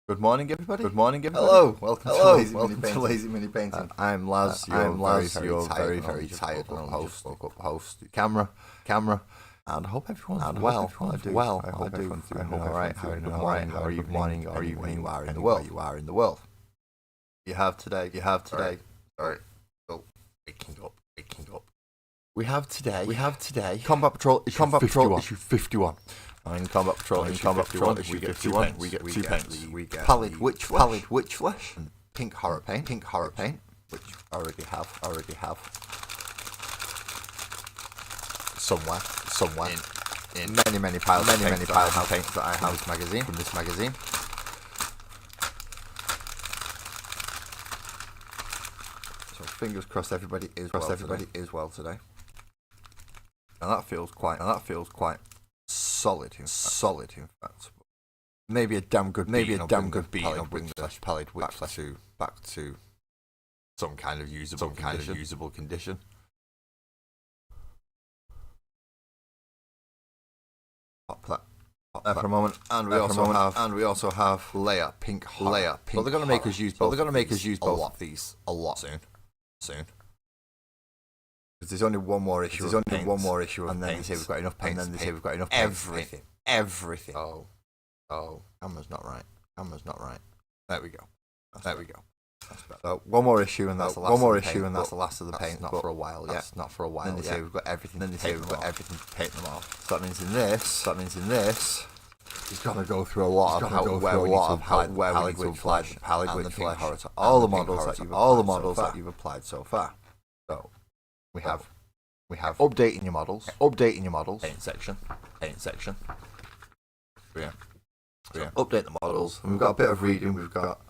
Good morning, everybody. Good morning, everybody. Hello. Welcome to Lazy Mini Painting. I'm Laz. You're very tired. Host. Woke up. Host. Camera. And I hope everyone's well. I hope everyone's doing all right. How are you morning or evening you are in the world. You have today. Sorry. Still waking up. We have today. Combat Patrol issue 51. In Combat Patrol issue 51, we get 2 paints. We get Pallid Wych Flesh and Pink Horror Paint, which I already have somewhere in many piles of paints that I have from this magazine. So fingers crossed everybody is well today. And that feels quite solid in fact. Maybe a damn good beat. I'll bring the Pallid Wych Flesh back to some kind of usable condition. Pop that for a moment, and we also have layer pink. But they're going to make us use both. Of these a lot soon. Because there's only one more issue. And then they say we've got enough paint. Everything. Oh, camera's not right. There we go. So one more issue, and that's the last of the paint. Not for a while yet. Then they say we've got everything. To paint them off. So that means in this, he's got to go through a lot of where we need to apply the Pallid Wych Flesh to all the models that you've applied so far. So we have updating your models. Paint section. Yeah. Update the models. And we've got a bit of reading. We've got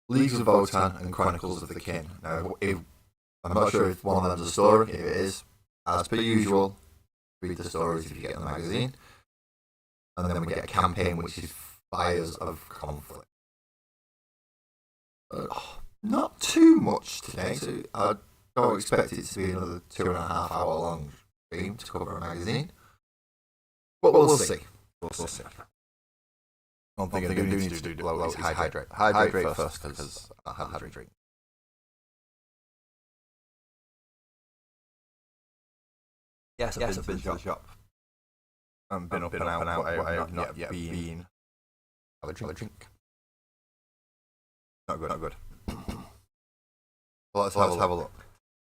Leagues of Votan and Chronicles of the Kin. Now, I'm not sure if one of them's a story. If it is, as per usual, read the stories if you get in the magazine. And then we get a campaign, which is Fires of Conflict. Not too much today. So I don't expect it to be another 2.5 hour long stream to cover a magazine. But we'll see. One thing I do need to do is hydrate. Hydrate first, because I haven't had a drink. Yes, I've been to the shop. I've been up and out, but I have not yet been. Have a drink. Not good. Well, let's have a look.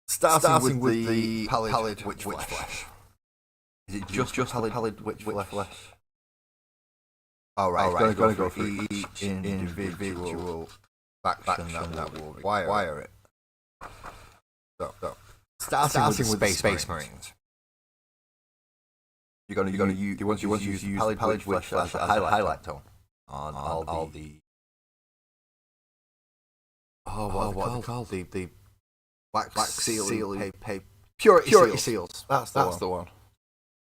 Starting with the Pallid Wych Flesh. Is it just Pallid Wych Flesh? Alright, it's going to go through each individual faction that will require it. So starting with the Space Marines. You're going to use Pallid Wych Flesh as a highlight tone on all the. What are they called? The wax seal purity seals. That's the one.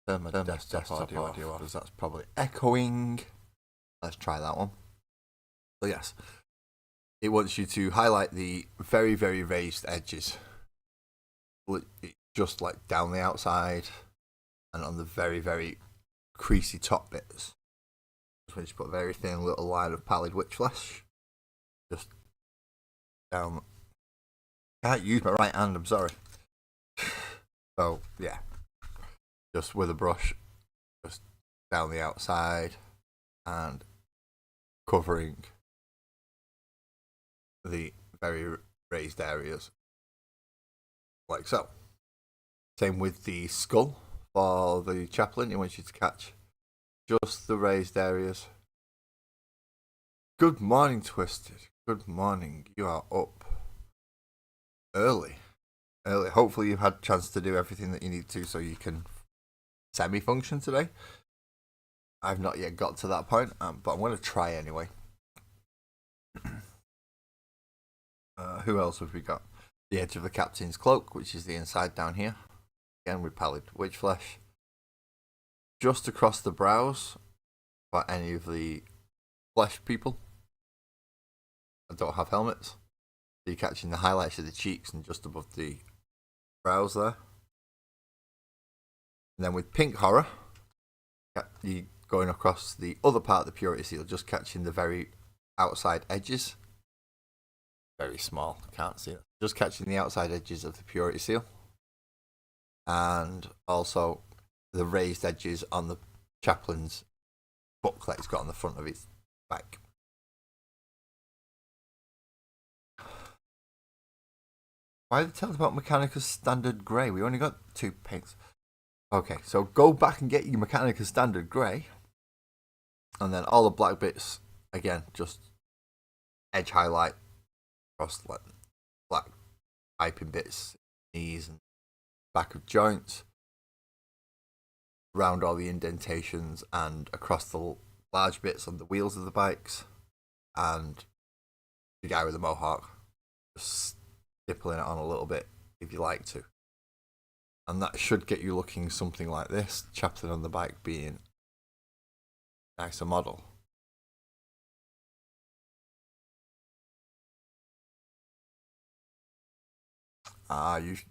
Turn my desktop audio off, because that's probably echoing. Let's try that one. So yes, it wants you to highlight the very, very raised edges, just like down the outside and on the very, very creasy top bits. Just want you to put a very thin little line of Pallid Wych Flesh just down. I can't use my right hand, I'm sorry. So yeah, just with a brush, just down the outside and covering the very raised areas, like so. Same with the skull for the chaplain. He wants you to catch just the raised areas. Good morning, Twisted. Good morning. You are up early. Hopefully you've had a chance to do everything that you need to so you can semi-function today. I've not yet got to that point, but I'm going to try anyway. Who else have we got? The edge of the captain's cloak, which is the inside down here. Again with Pallid Wych Flesh. Just across the brows for any of the flesh people that don't have helmets. So you're catching the highlights of the cheeks and just above the brows there. And then with Pink Horror, you going across the other part of the Purity Seal, just catching the very outside edges. Very small, can't see it. Just catching the outside edges of the Purity Seal. And also the raised edges on the chaplain's booklet he's got on the front of his bag. Why did they tell us about Mechanicus Standard Grey? We only got 2 paints. Okay, so go back and get your Mechanicus Standard Grey. And then all the black bits, again, just edge highlight across like black piping bits, knees and back of joints, around all the indentations and across the large bits on the wheels of the bikes, and the guy with the mohawk, just stippling it on a little bit if you like to. And that should get you looking something like this, chaplain on the bike being a nicer model.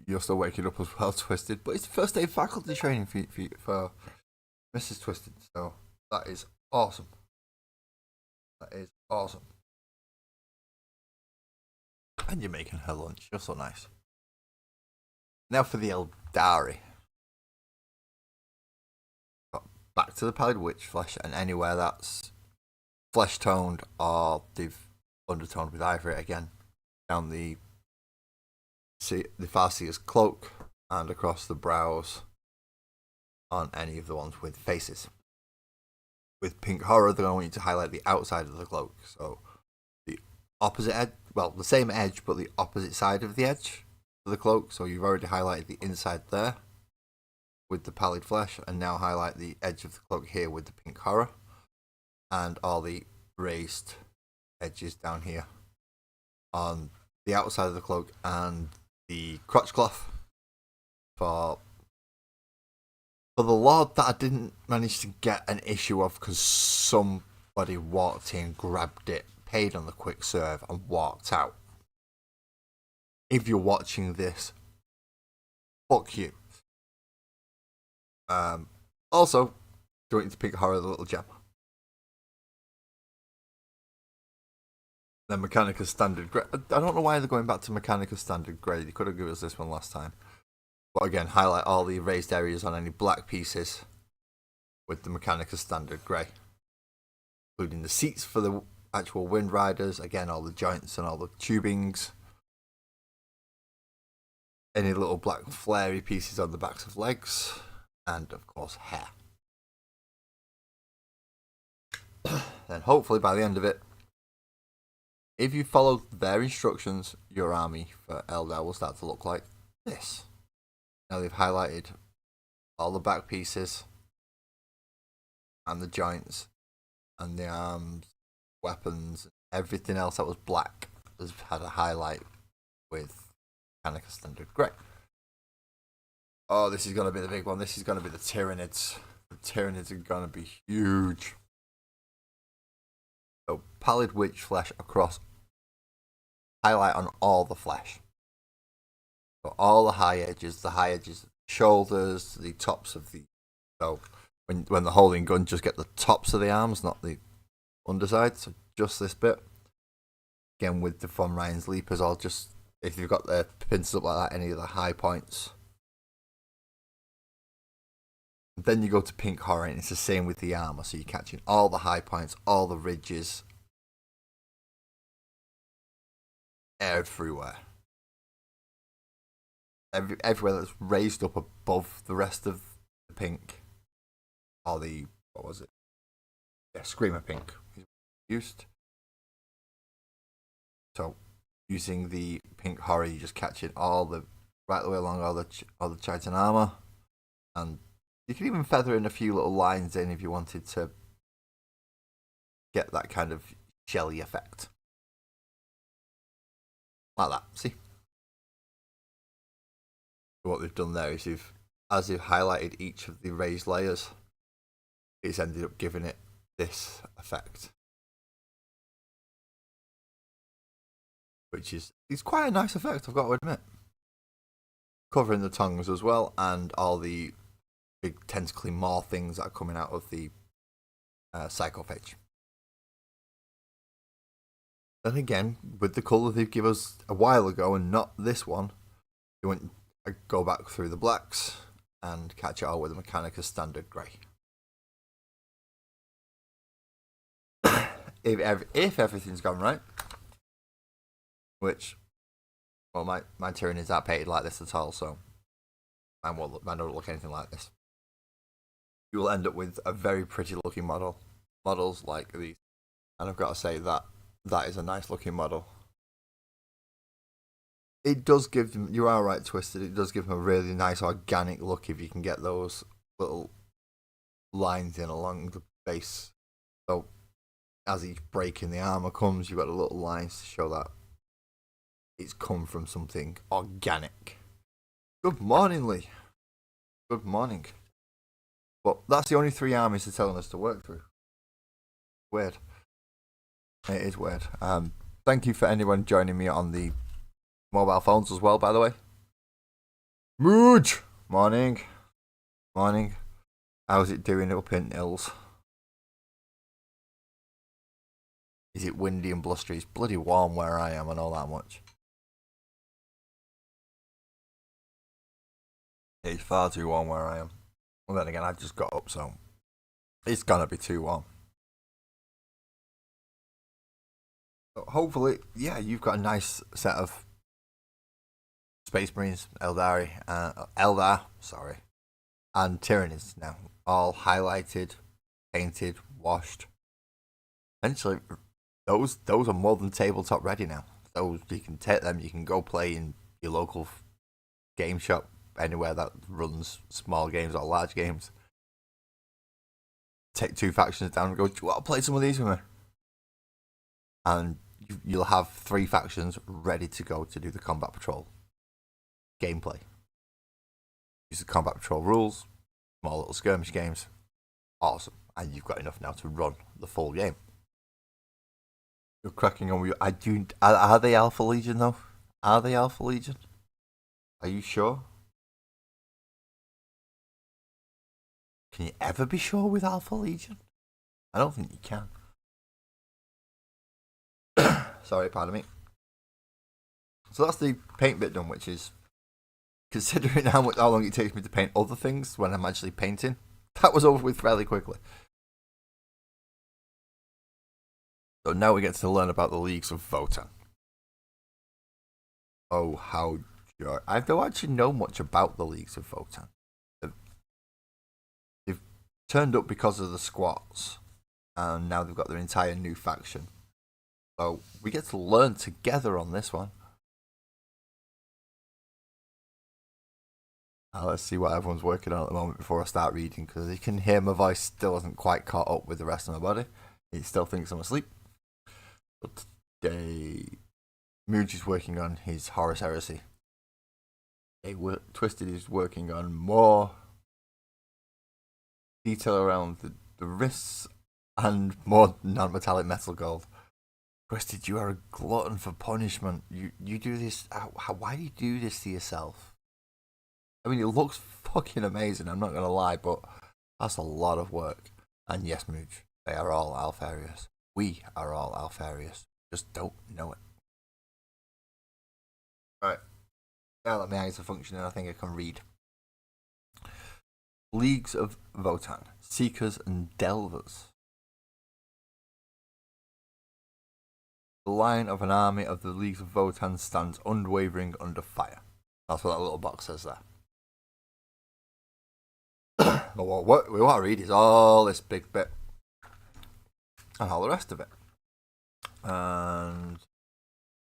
You're still waking up as well, Twisted. But it's the first day of faculty training for Mrs. Twisted. So that is awesome. That is awesome. And you're making her lunch. You're so nice. Now for the Eldari. Back to the Pallid Wych flesh, and anywhere that's flesh toned or they've undertoned with ivory, again down the Farseer's cloak and across the brows on any of the ones with faces. With Pink Horror, they're going to want you to highlight the outside of the cloak, so the opposite edge, well, the same edge but the opposite side of the edge of the cloak. So you've already highlighted the inside there with the Pallid Flesh, and now highlight the edge of the cloak here with the Pink Horror, and all the raised edges down here on the outside of the cloak and the crotch cloth for the Lord that I didn't manage to get an issue of because somebody walked in, grabbed it, paid on the quick serve and walked out. If you're watching this, fuck you. Also, going to Pink Horror, the little gem. Then Mechanicus Standard Grey. I don't know why they're going back to Mechanicus Standard Grey. They could have given us this one last time. But again, highlight all the raised areas on any black pieces with the Mechanicus Standard Grey. Including the seats for the actual Wind Riders. Again, all the joints and all the tubings. Any little black flary pieces on the backs of legs. And of course, hair. Then hopefully by the end of it, if you follow their instructions, your army for Eldar will start to look like this. Now they've highlighted all the back pieces and the joints and the arms, weapons, everything else that was black has had a highlight with Mechanicus Standard Grey. Oh, this is going to be the big one. This is going to be the Tyranids. The Tyranids are going to be huge. So, Pallid Wych flesh across, highlight on all the flesh. So, all the high edges of the shoulders, the tops of the. So, when they're holding gun, just get the tops of the arms, not the underside. So, just this bit. Again, with the Von Ryan's Leapers, I'll just, if you've got the pins up like that, any of the high points. Then you go to Pink Horror, and it's the same with the armour. So you're catching all the high points, all the ridges, everywhere. Everywhere that's raised up above the rest of the pink, or the, what was it? Yeah, Screamer Pink used. So using the Pink Horror, you're just catching all the right the way along all the Chitin armour, and you can even feather in a few little lines in if you wanted to get that kind of shelly effect. Like that, see? What they've done there is as they've highlighted each of the raised layers, it's ended up giving it this effect. Which is quite a nice effect, I've got to admit. Covering the tongues as well, and all the big tentacly maw things that are coming out of the Psychophage. Then again, with the colour they give us a while ago and not this one, you want to go back through the blacks and catch it all with a Mechanica Standard Grey. if everything's gone right, which, well, my Tyranids aren't painted like this at all, so mine don't look anything like this. You will end up with a very pretty looking models like these, and I've got to say that is a nice looking model. It does give them, you are right, Twisted, it does give them a really nice organic look if you can get those little lines in along the base. So as each break in the armour comes, you've got the little lines to show that it's come from something organic. Good morning, Lee. Good morning. But that's the only 3 armies they're telling us to work through. Weird. It is weird. Thank you for anyone joining me on the mobile phones as well, by the way. Mooch! Morning. Morning. How's it doing up in Hills? Is it windy and blustery? It's bloody warm where I am, I know that much. It's far too warm where I am. Well, then again, I just got up, so it's gonna be too warm. So hopefully, yeah, you've got a nice set of Space Marines, Eldar, and Tyranids now, all highlighted, painted, washed. Essentially, those are more than tabletop ready now. Those, you can take them, you can go play in your local game shop, anywhere that runs small games or large games. Take 2 factions down and go, do you want to play some of these with me? And you'll have 3 factions ready to go to do the combat patrol gameplay. Use the combat patrol rules, small little skirmish games. Awesome. And you've got enough now to run the full game. You're cracking on with you. Are they Alpha Legion though? Are they Alpha Legion? Are you sure? Can you ever be sure with Alpha Legion? I don't think you can. Sorry, pardon me. So that's the paint bit done, which is, considering how long it takes me to paint other things when I'm actually painting, that was over with fairly quickly. So now we get to learn about the Leagues of Votann. Oh, how joy. I don't actually know much about the Leagues of Votann. They've turned up because of the squats, and now they've got their entire new faction. So we get to learn together on this one. Let's see what everyone's working on at the moment before I start reading, because you can hear my voice still hasn't quite caught up with the rest of my body. It still thinks I'm asleep. But today, Mooge is working on his Horus Heresy. Twisted is working on more detail around the wrists and more non-metallic metal gold. Twisted, you are a glutton for punishment. You do this. Why do you do this to yourself? I mean, it looks fucking amazing, I'm not going to lie, but that's a lot of work. And yes, Mooch, they are all Alpharius. We are all Alpharius. Just don't know it. Right. Now that my eyes are functioning, I think I can read. Leagues of Votann. Seekers and Delvers. The line of an army of the Leagues of Votann stands unwavering under fire. That's what that little box says there. What we want to read is all this big bit and all the rest of it. And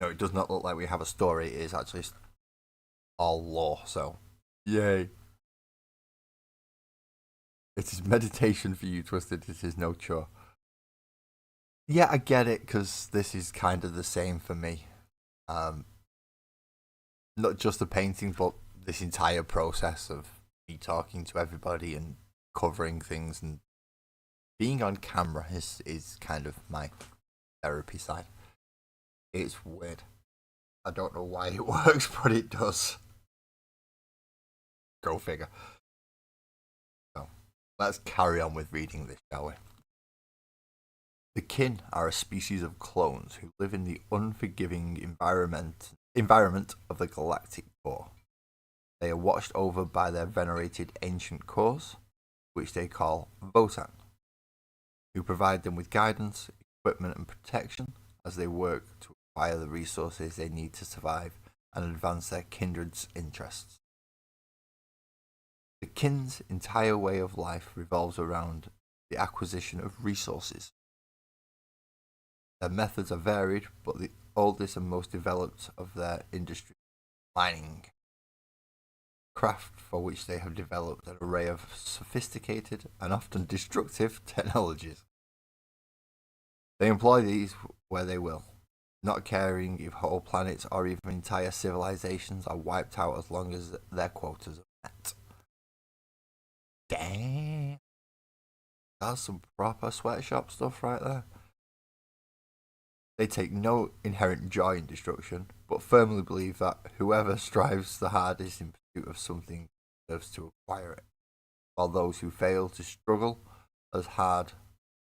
no, it does not look like we have a story. It is actually all lore, so yay. It is meditation for you, Twisted. It is no chore. Yeah, I get it, because this is kind of the same for me. Not just the painting, but this entire process of me talking to everybody and covering things and being on camera is kind of my therapy side. It's weird. I don't know why it works, but it does. Go figure. So, let's carry on with reading this, shall we? The kin are a species of clones who live in the unforgiving environment of the galactic core. They are watched over by their venerated ancient cores, which they call Votan, who provide them with guidance, equipment, and protection as they work to acquire the resources they need to survive and advance their kindred's interests. The kin's entire way of life revolves around the acquisition of resources. Their methods are varied, but the oldest and most developed of their industry is mining, craft for which they have developed an array of sophisticated and often destructive technologies. They employ these where they will, not caring if whole planets or even entire civilizations are wiped out as long as their quotas are met. Damn. That's some proper sweatshop stuff right there. They take no inherent joy in destruction, but firmly believe that whoever strives the hardest in pursuit of something deserves to acquire it, while those who fail to struggle as hard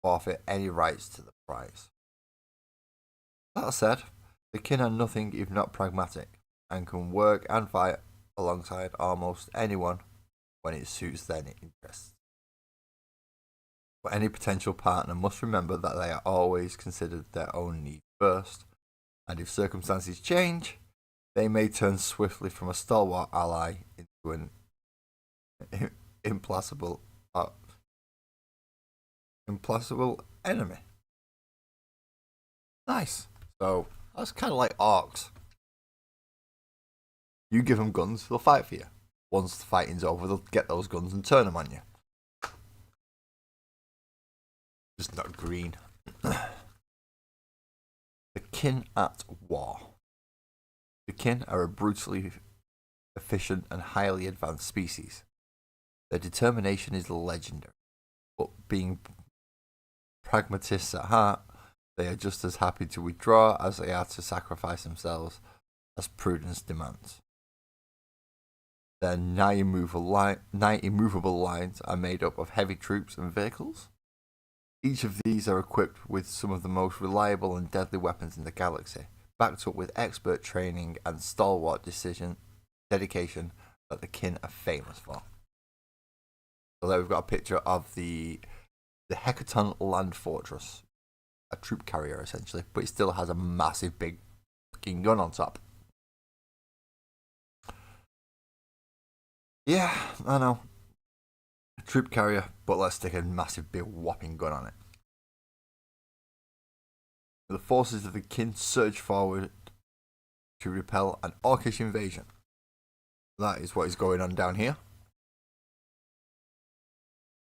forfeit any rights to the prize. That said, the kin are nothing if not pragmatic, and can work and fight alongside almost anyone when it suits their interests. But any potential partner must remember that they are always considered their own needs first, and if circumstances change, they may turn swiftly from a stalwart ally into an implacable enemy. Nice. So that's kind of like orcs. You give them guns, they'll fight for you. Once the fighting's over, they'll get those guns and turn them on you. Just not green. The kin at war. The kin are a brutally efficient and highly advanced species. Their determination is legendary, but being pragmatists at heart, they are just as happy to withdraw as they are to sacrifice themselves as prudence demands. Their nigh immovable lines are made up of heavy troops and vehicles. Each of these are equipped with some of the most reliable and deadly weapons in the galaxy, backed up with expert training and stalwart dedication that the kin are famous for. So there we've got a picture of the Hecaton Land Fortress, a troop carrier essentially, but it still has a massive big fucking gun on top. Yeah, I know. A troop carrier, but let's stick a massive big whopping gun on it. The forces of the kin surge forward to repel an orcish invasion. That is what is going on down here.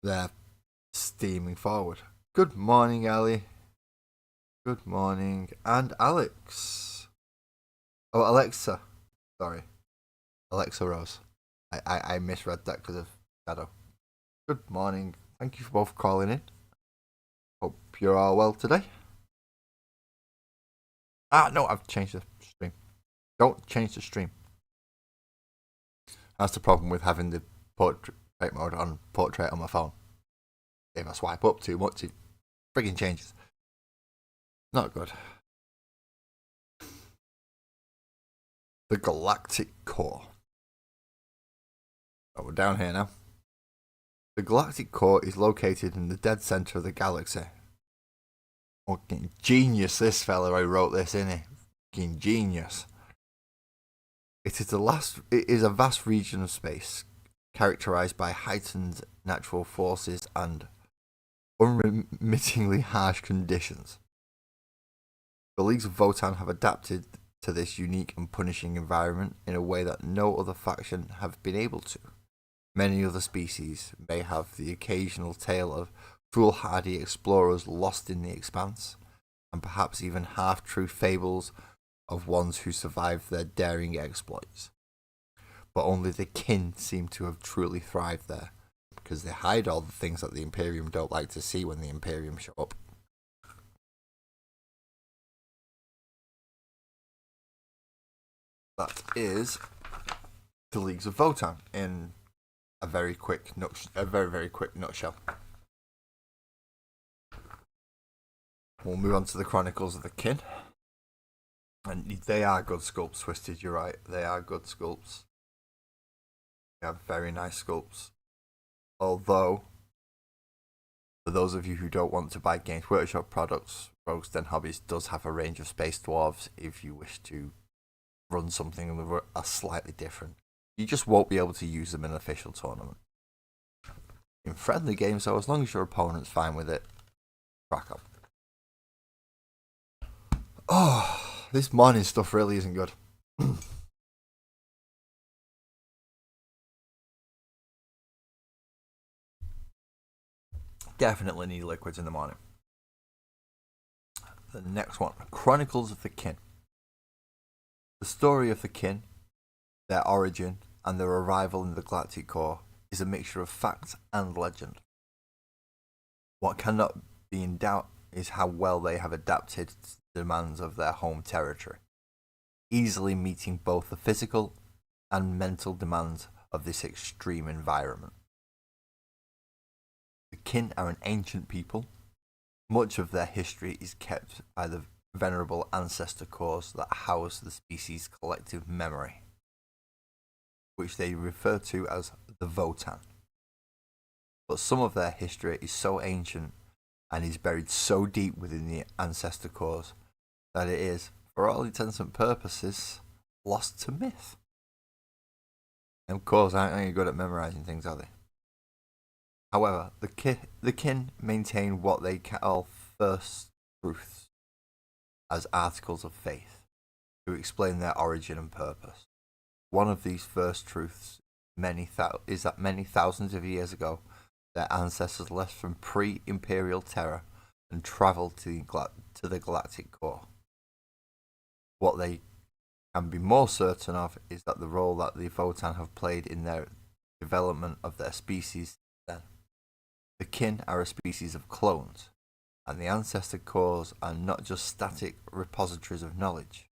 They're steaming forward. Good morning, Ali. Good morning. And Alex. Oh, Alexa. Sorry. Alexa Rose. I misread that because of Shadow. Good morning. Thank you for both calling in. Hope you're all well today. No, I've changed the stream. Don't change the stream. That's the problem with having the portrait mode on portrait on my phone. If I swipe up too much, it frigging changes. Not good. The Galactic Core. Oh, we're down here now. The Galactic Core is located in the dead center of the galaxy. Fucking genius, this fella who wrote this, isn't he? Fucking genius. It is a vast region of space, characterized by heightened natural forces and unremittingly harsh conditions. The Leagues of Votan have adapted to this unique and punishing environment in a way that no other faction have been able to. Many other species may have the occasional tale of foolhardy explorers lost in the expanse, and perhaps even half-true fables of ones who survived their daring exploits. But only the kin seem to have truly thrived there, because they hide all the things that the Imperium don't like to see when the Imperium show up. That is the Leagues of Votan in a very very quick nutshell. we'll move on to the Chronicles of the Kin. And they are good sculpts, Twisted, you're right. They are good sculpts. They have very nice sculpts. Although, for those of you who don't want to buy Games Workshop products, Rogues Den Hobbies does have a range of Space Dwarves if you wish to run something that are slightly different. You just won't be able to use them in an official tournament. In friendly games, though, as long as your opponent's fine with it, crack up. Oh, this morning stuff really isn't good. Definitely need liquids in the morning. The next one, Chronicles of the Kin. The story of the Kin, their origin, and their arrival in the Galactic Core is a mixture of fact and legend. What cannot be in doubt is how well they have adapted to the demands of their home territory, easily meeting both the physical and mental demands of this extreme environment. The Kin are an ancient people. Much of their history is kept by the venerable ancestor cores that house the species' collective memory, which they refer to as the Votan. But some of their history is so ancient and is buried so deep within the ancestor cores that it is, for all intents and purposes, lost to myth. And of course, aren't any good at memorizing things, are they? However, the Kin maintain what they call first truths as articles of faith to explain their origin and purpose. One of these first truths is that many thousands of years ago, their ancestors left from pre-Imperial Terra and travelled to the Galactic Core. What they can be more certain of is that the role that the Votan have played in their development of their species then. The Kin are a species of clones, and the ancestor cores are not just static repositories of knowledge.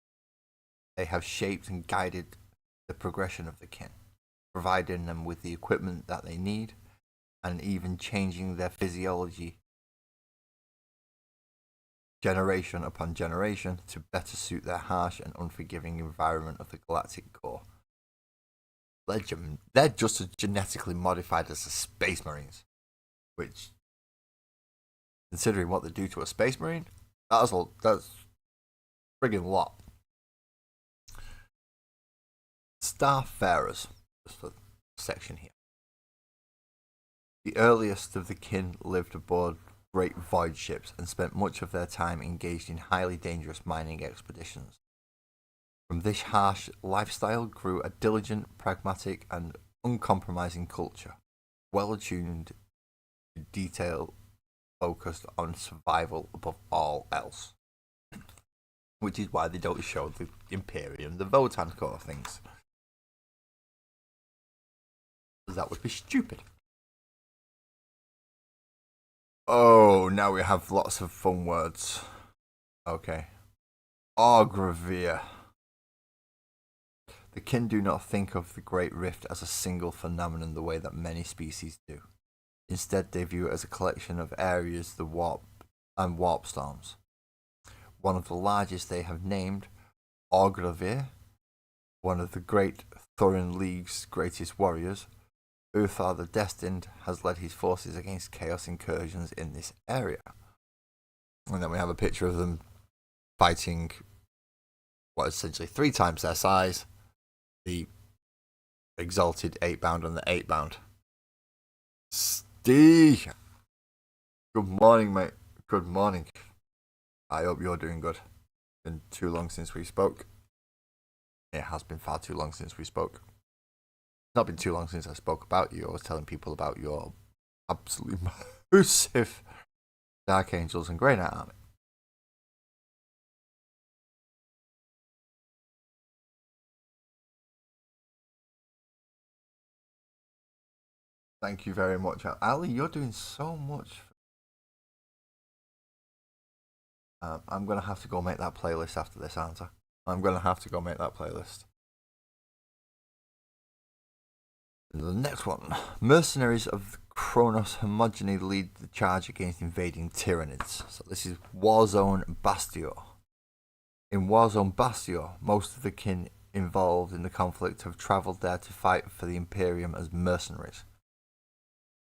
They have shaped and guided the progression of the Kin, providing them with the equipment that they need, and even changing their physiology generation upon generation to better suit their harsh and unforgiving environment of the Galactic Core. They're just as genetically modified as the Space Marines, which, considering what they do to a Space Marine, that's friggin' lot. Starfarers, just for the section here. The earliest of the Kin lived aboard great void ships and spent much of their time engaged in highly dangerous mining expeditions. From this harsh lifestyle grew a diligent, pragmatic, and uncompromising culture, well attuned to detail focused on survival above all else. Which is why they don't show the Imperium, the Votan core things. That would be stupid. Oh, now we have lots of fun words. Okay. Orgravir. The Kin do not think of the Great Rift as a single phenomenon the way that many species do. Instead, they view it as a collection of areas, the warp storms. One of the largest they have named, Orgravir, one of the great Thorin League's greatest warriors, Uthar the Destined, has led his forces against chaos incursions in this area. And then we have a picture of them fighting what is essentially 3 times their size, the Exalted 8-bound and the 8-bound. Steve! Good morning, mate. Good morning. I hope you're doing good. It's been too long since we spoke. It has been far too long since we spoke. It's not been too long since I spoke about you. I was telling people about your absolutely massive Dark Angels and Grey Knight army. Thank you very much, Ali. You're doing so much. I'm going to have to go make that playlist after this, aren't I? I'm going to have to go make that playlist. The next one, Mercenaries of Kronos homogeneously lead the charge against invading Tyranids. So this is Warzone Bastio. In Warzone Bastio, most of the kin involved in the conflict have travelled there to fight for the Imperium as mercenaries.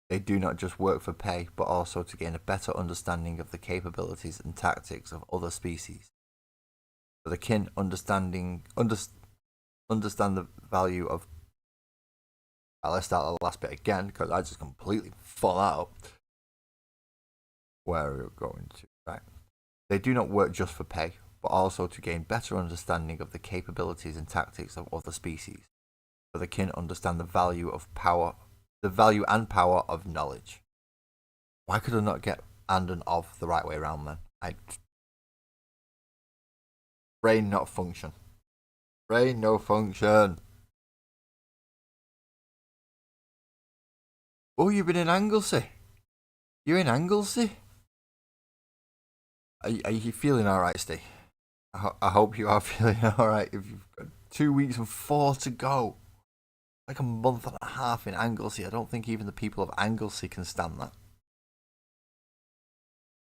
They do not just work for pay, but also to gain a better understanding of the capabilities and tactics of other species. For the kin understand the value of... let's start the last bit again, because I just completely fall out. Where are we going to? Right. They do not work just for pay, but also to gain better understanding of the capabilities and tactics of other species. For the kin understand the value and power of knowledge. Why could I not get and of the right way around then? Brain not function. Brain no function. Oh, you've been in Anglesey. You're in Anglesey. Are you feeling alright, Steve? I hope you are feeling alright. If you've got 2 weeks and 4 to go, like a month and a half in Anglesey, I don't think even the people of Anglesey can stand that.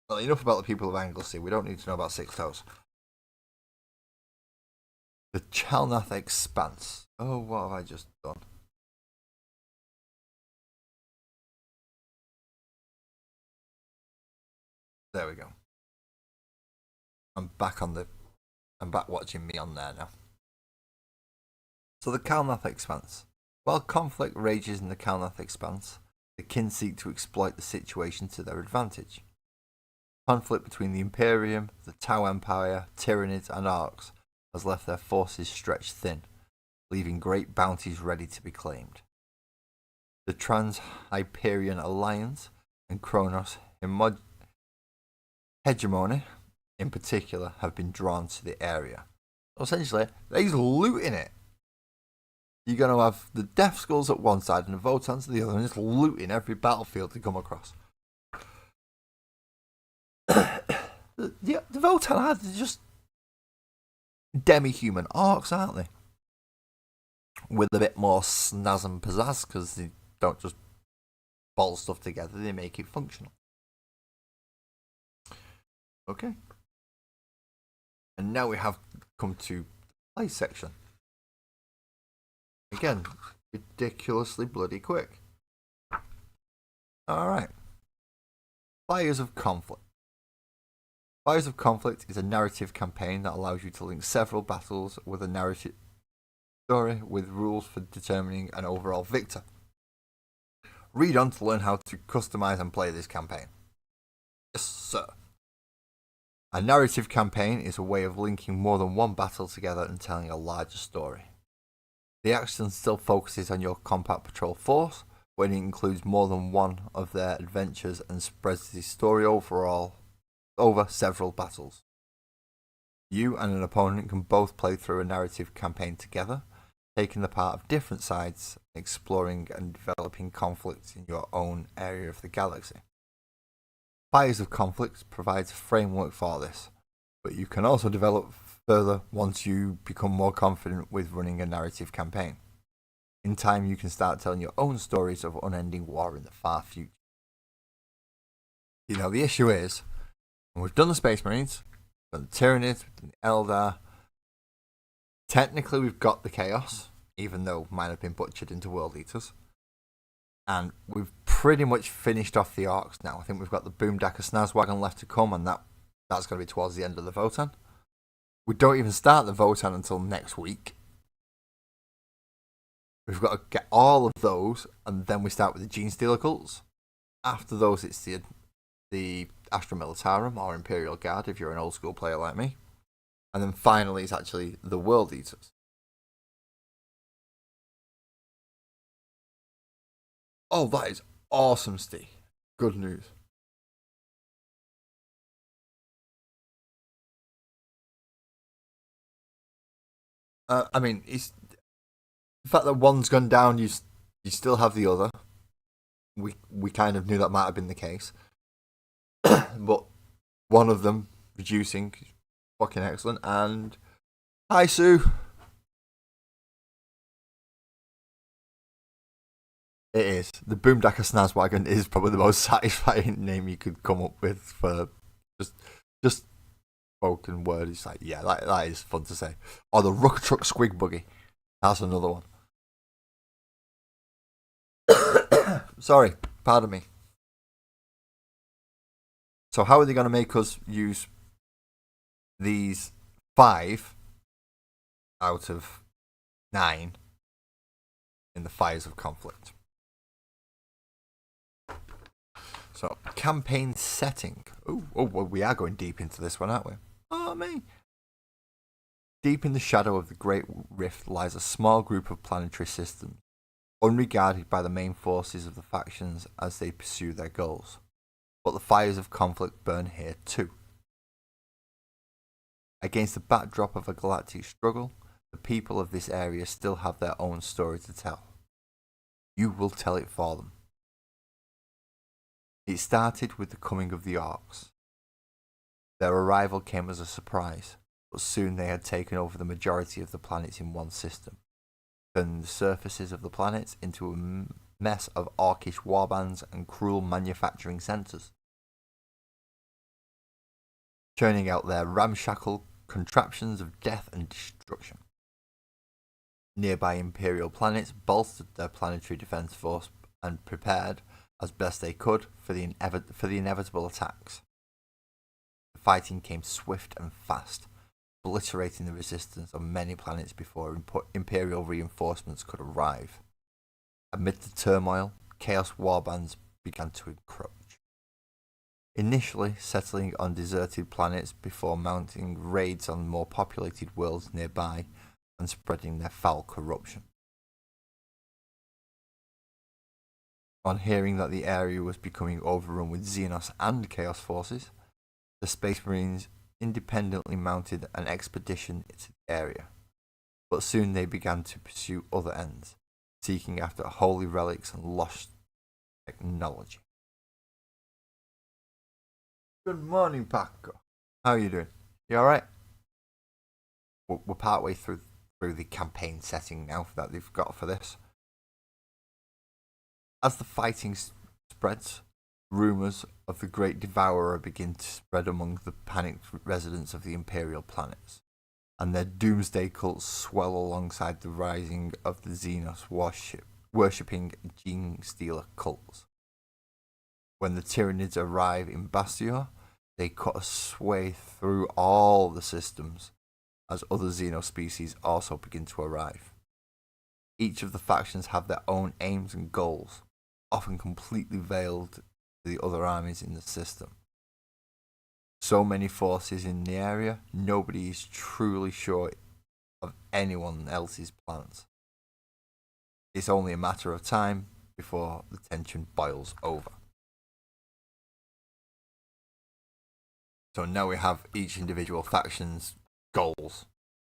Well, enough about the people of Anglesey. We don't need to know about Six Toes. The Chalnath Expanse. Oh, what have I just done? There we go. I'm back watching me on there now. So the Chalnath Expanse. While conflict rages in the Chalnath Expanse, the kin seek to exploit the situation to their advantage. Conflict between the Imperium, the Tau Empire, Tyranids and Arcs has left their forces stretched thin, leaving great bounties ready to be claimed. The Trans-Hyperion Alliance and Kronos Hegemony, in particular, have been drawn to the area. So essentially, they're looting it. You're going to have the Death Skulls at one side and the Votans at the other, and just looting every battlefield they come across. The Votan are just demi-human orcs, aren't they? With a bit more snazz and pizzazz, because they don't just ball stuff together, they make it functional. Okay. And now we have come to the play section. Again, ridiculously bloody quick. Alright. Fires of Conflict. Fires of Conflict is a narrative campaign that allows you to link several battles with a narrative story with rules for determining an overall victor. Read on to learn how to customize and play this campaign. Yes, sir. A narrative campaign is a way of linking more than one battle together and telling a larger story. The action still focuses on your combat patrol force, when it includes more than one of their adventures and spreads the story overall over several battles. You and an opponent can both play through a narrative campaign together, taking the part of different sides, exploring and developing conflicts in your own area of the galaxy. Fires of Conflict provides a framework for this, but you can also develop further once you become more confident with running a narrative campaign. In time, you can start telling your own stories of unending war in the far future. You know, the issue is, and we've done the Space Marines, we've done the Tyranids, we've done the Eldar. Technically, we've got the Chaos, even though mine have been butchered into World Eaters. And we've pretty much finished off the Orcs now. I think we've got the Boomdacker Snazwagon left to come, and that's going to be towards the end of the Votan. We don't even start the Votan until next week. We've got to get all of those, and then we start with the Gene Stealer cults. After those, it's the Astra Militarum or Imperial Guard, if you're an old school player like me. And then finally, it's actually the World Eaters. Oh, that is awesome, Steve. Good news. I mean, it's the fact that one's gone down, you still have the other. We kind of knew that might have been the case, but one of them reducing, fucking excellent. And hi, Sue. It is. The Boomdacker Snazwagon is probably the most satisfying name you could come up with for just spoken word. It's like, yeah, that is fun to say. Or the Rucker Truck Squig Buggy. That's another one. Sorry, pardon me. So how are they going to make us use these 5 out of 9 in the Fires of Conflict? So, campaign setting. Oh, well, we are going deep into this one, aren't we? Oh, me. Deep in the shadow of the Great Rift lies a small group of planetary systems, unregarded by the main forces of the factions as they pursue their goals. But the fires of conflict burn here too. Against the backdrop of a galactic struggle, the people of this area still have their own story to tell. You will tell it for them. It started with the coming of the Orcs. Their arrival came as a surprise, but soon they had taken over the majority of the planets in one system, turning the surfaces of the planets into a mess of orcish warbands and cruel manufacturing centres, churning out their ramshackle contraptions of death and destruction. Nearby Imperial planets bolstered their planetary defence force and prepared, as best they could, for the inevitable attacks. The fighting came swift and fast, obliterating the resistance on many planets before Imperial reinforcements could arrive. Amid the turmoil, Chaos warbands began to encroach, initially settling on deserted planets before mounting raids on more populated worlds nearby and spreading their foul corruption. On hearing that the area was becoming overrun with Xenos and Chaos forces, the Space Marines independently mounted an expedition into the area, but soon they began to pursue other ends, seeking after holy relics and lost technology. Good morning, Paco. How are you doing? You alright? We're partway through the campaign setting now that they've got for this. As the fighting spreads, rumours of the Great Devourer begin to spread among the panicked residents of the Imperial planets, and their doomsday cults swell alongside the rising of the Xenos worshipping Gene Stealer cults. When the Tyranids arrive in Bastior, they cut a sway through all the systems, as other Xeno species also begin to arrive. Each of the factions have their own aims and goals, often completely veiled to the other armies in the system. So many forces in the area, nobody is truly sure of anyone else's plans. It's only a matter of time before the tension boils over. So now we have each individual faction's goals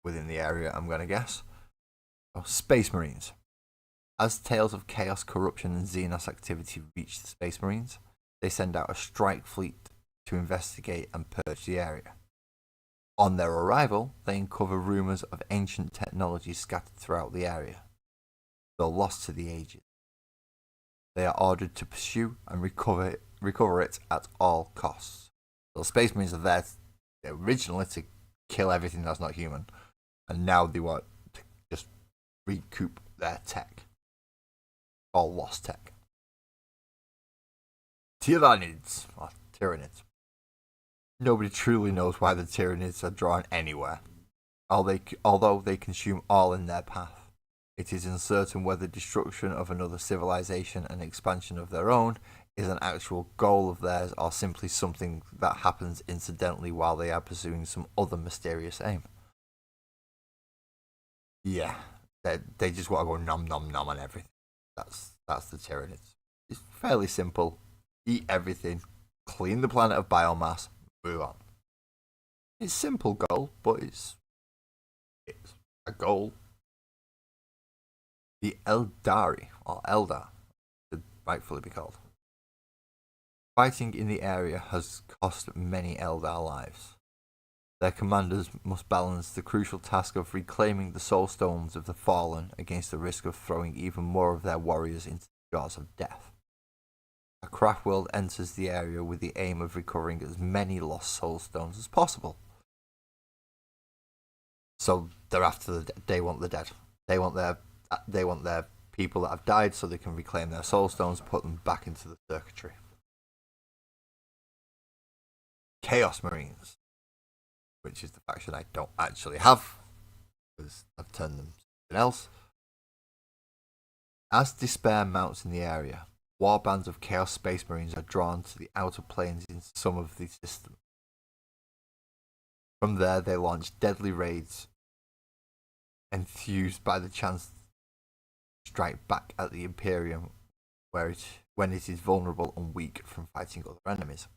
within the area, I'm going to guess. So, Space Marines. As tales of chaos, corruption, and Xenos activity reach the Space Marines, they send out a strike fleet to investigate and purge the area. On their arrival, they uncover rumours of ancient technology scattered throughout the area, though lost to the ages. They are ordered to pursue and recover it at all costs. So Space Marines are there originally to kill everything that's not human, and now they want to just recoup their tech. All lost tech. Tyranids. Nobody truly knows why the Tyranids are drawn anywhere, although they consume all in their path. It is uncertain whether destruction of another civilization and expansion of their own is an actual goal of theirs or simply something that happens incidentally while they are pursuing some other mysterious aim. Yeah, they just want to go nom nom nom on everything. That's the Tyranids. It's fairly simple. Eat everything, clean the planet of biomass, move on. It's a simple goal, but it's a goal. The Eldari, or Eldar, should rightfully be called. Fighting in the area has cost many Eldar lives. Their commanders must balance the crucial task of reclaiming the soul stones of the fallen against the risk of throwing even more of their warriors into jaws of death. A craft world enters the area with the aim of recovering as many lost soul stones as possible. So they're after they want the dead. They want their people that have died so they can reclaim their soul stones, put them back into the circuitry. Chaos Marines, which is the faction I don't actually have, because I've turned them something else. As despair mounts in the area, warbands of Chaos Space Marines are drawn to the outer planes in some of these systems. From there, they launch deadly raids, enthused by the chance to strike back at the Imperium when it is vulnerable and weak from fighting other enemies.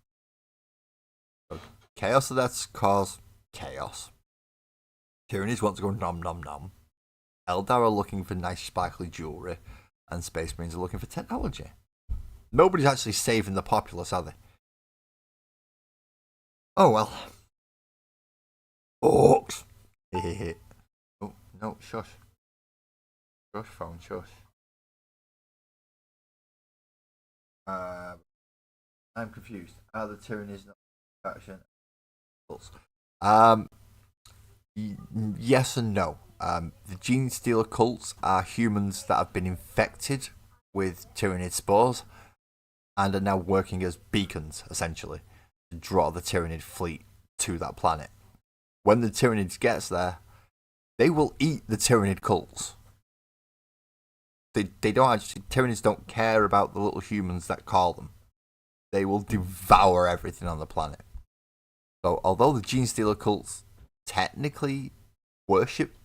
So, chaos Adepts cause chaos. Tyrannies want to go nom nom nom. Eldar are looking for nice sparkly jewellery, and Space Marines are looking for technology. Nobody's actually saving the populace, are they? Oh well. Orcs! Oh, no, shush. Shush, phone, shush. I'm confused. Are the Tyrannies not faction? Yes and no. The Gene Stealer cults are humans that have been infected with Tyranid spores and are now working as beacons, essentially, to draw the Tyranid fleet to that planet. When the Tyranids gets there, they will eat the Tyranid cults. They don't actually, Tyranids don't care about the little humans that call them. They will devour everything on the planet. So, although the Gene Stealer cults technically worship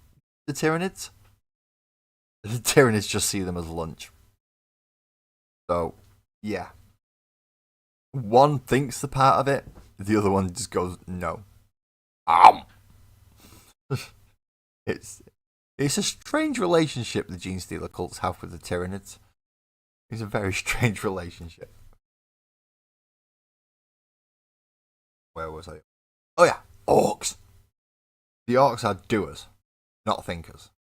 the Tyranids just see them as lunch. So, yeah. One thinks they're part of it, the other one just goes, no. It's a strange relationship the Gene Stealer cults have with the Tyranids. It's a very strange relationship. Where was I? Oh yeah, orcs! The orcs are doers, not thinkers.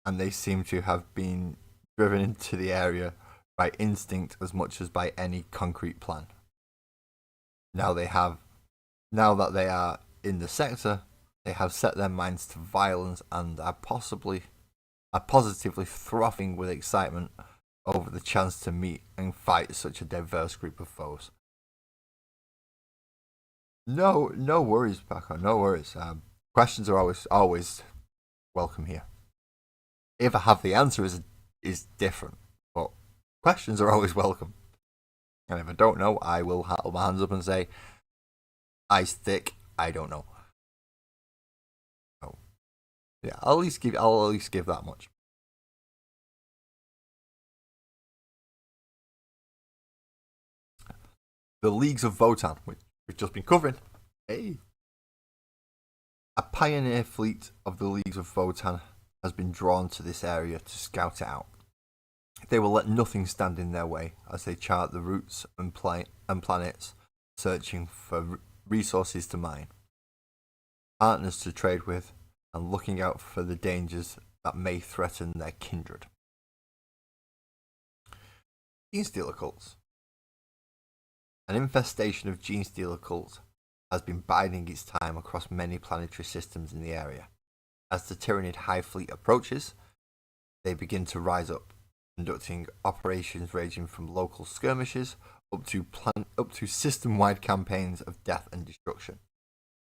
And they seem to have been driven into the area by instinct as much as by any concrete plan. Now that they are in the sector, they have set their minds to violence and are positively frothing with excitement over the chance to meet and fight such a diverse group of foes. No worries, Paco. No worries. Questions are always welcome here. If I have the answer is different, but questions are always welcome. And if I don't know, I will hold my hands up and say, "Ice thick, I don't know." So, yeah, I'll at least give that much. The Leagues of Votann, which we've just been covering. Hey. A pioneer fleet of the Leagues of Votann has been drawn to this area to scout it out. They will let nothing stand in their way as they chart the routes and planets, searching for resources to mine, partners to trade with, and looking out for the dangers that may threaten their kindred. Gene Stealer cults. An infestation of Gene Stealer cults has been biding its time across many planetary systems in the area. As the Tyranid High Fleet approaches, they begin to rise up, conducting operations ranging from local skirmishes up to system-wide campaigns of death and destruction,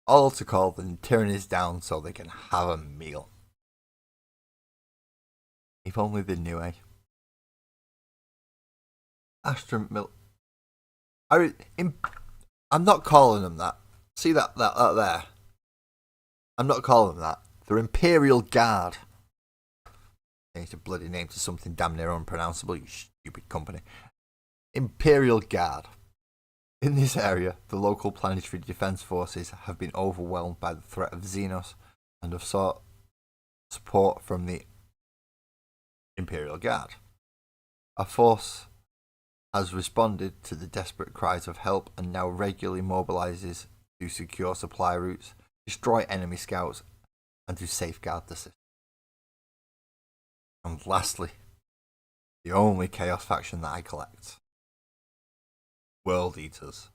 all to call the Tyranids down so they can have a meal. If only they knew, eh? I'm not calling them that. See that there? I'm not calling them that. They're Imperial Guard. Change the bloody name to something damn near unpronounceable, you stupid company. Imperial Guard. In this area, the local planetary defense forces have been overwhelmed by the threat of Xenos and have sought support from the Imperial Guard. A force has responded to the desperate cries of help and now regularly mobilizes to secure supply routes, destroy enemy scouts, and to safeguard the system. And lastly, The only Chaos faction that I collect. World Eaters.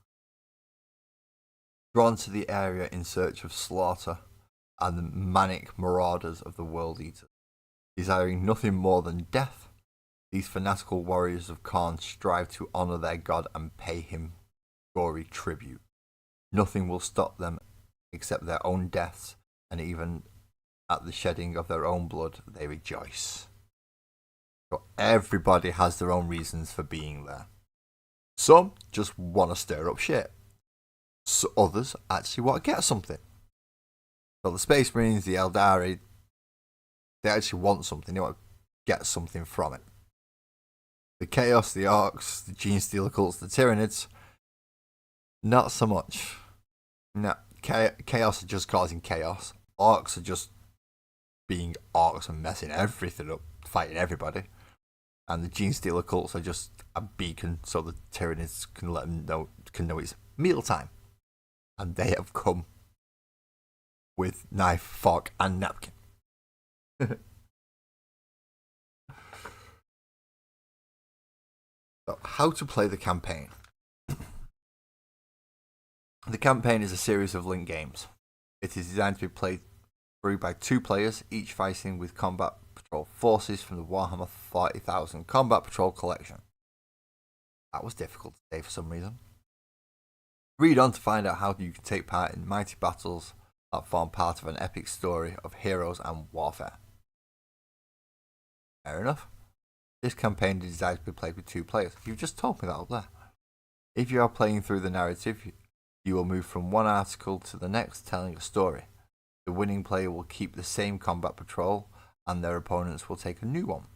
Drawn to the area in search of slaughter and the manic marauders of the World Eaters. Desiring nothing more than death, these fanatical warriors of Khorne strive to honour their god and pay him gory tribute. Nothing will stop them except their own deaths, and even at the shedding of their own blood they rejoice. So everybody has their own reasons for being there. Some just want to stir up shit. So others actually want to get something. So the Space Marines, the Eldari, they actually want something. They want to get something from it. The Chaos, the Orcs, the Genestealer cults, the Tyranids, not so much. No, Chaos are just causing chaos. Orcs are just being orcs and messing everything up, fighting everybody. And the Genestealer cults are just a beacon so the Tyranids can let them know it's mealtime. And they have come with knife, fork, and napkin. So, how to play the campaign. The campaign is a series of linked games. It is designed to be played through by 2 players, each fighting with combat patrol forces from the Warhammer 40,000 Combat Patrol collection. That was difficult to say for some reason. Read on to find out how you can take part in mighty battles that form part of an epic story of heroes and warfare. Fair enough. This campaign is designed to be played with 2 players. You've just told me that up there. If you are playing through the narrative, you will move from one article to the next telling a story. The winning player will keep the same combat patrol and their opponents will take a new one.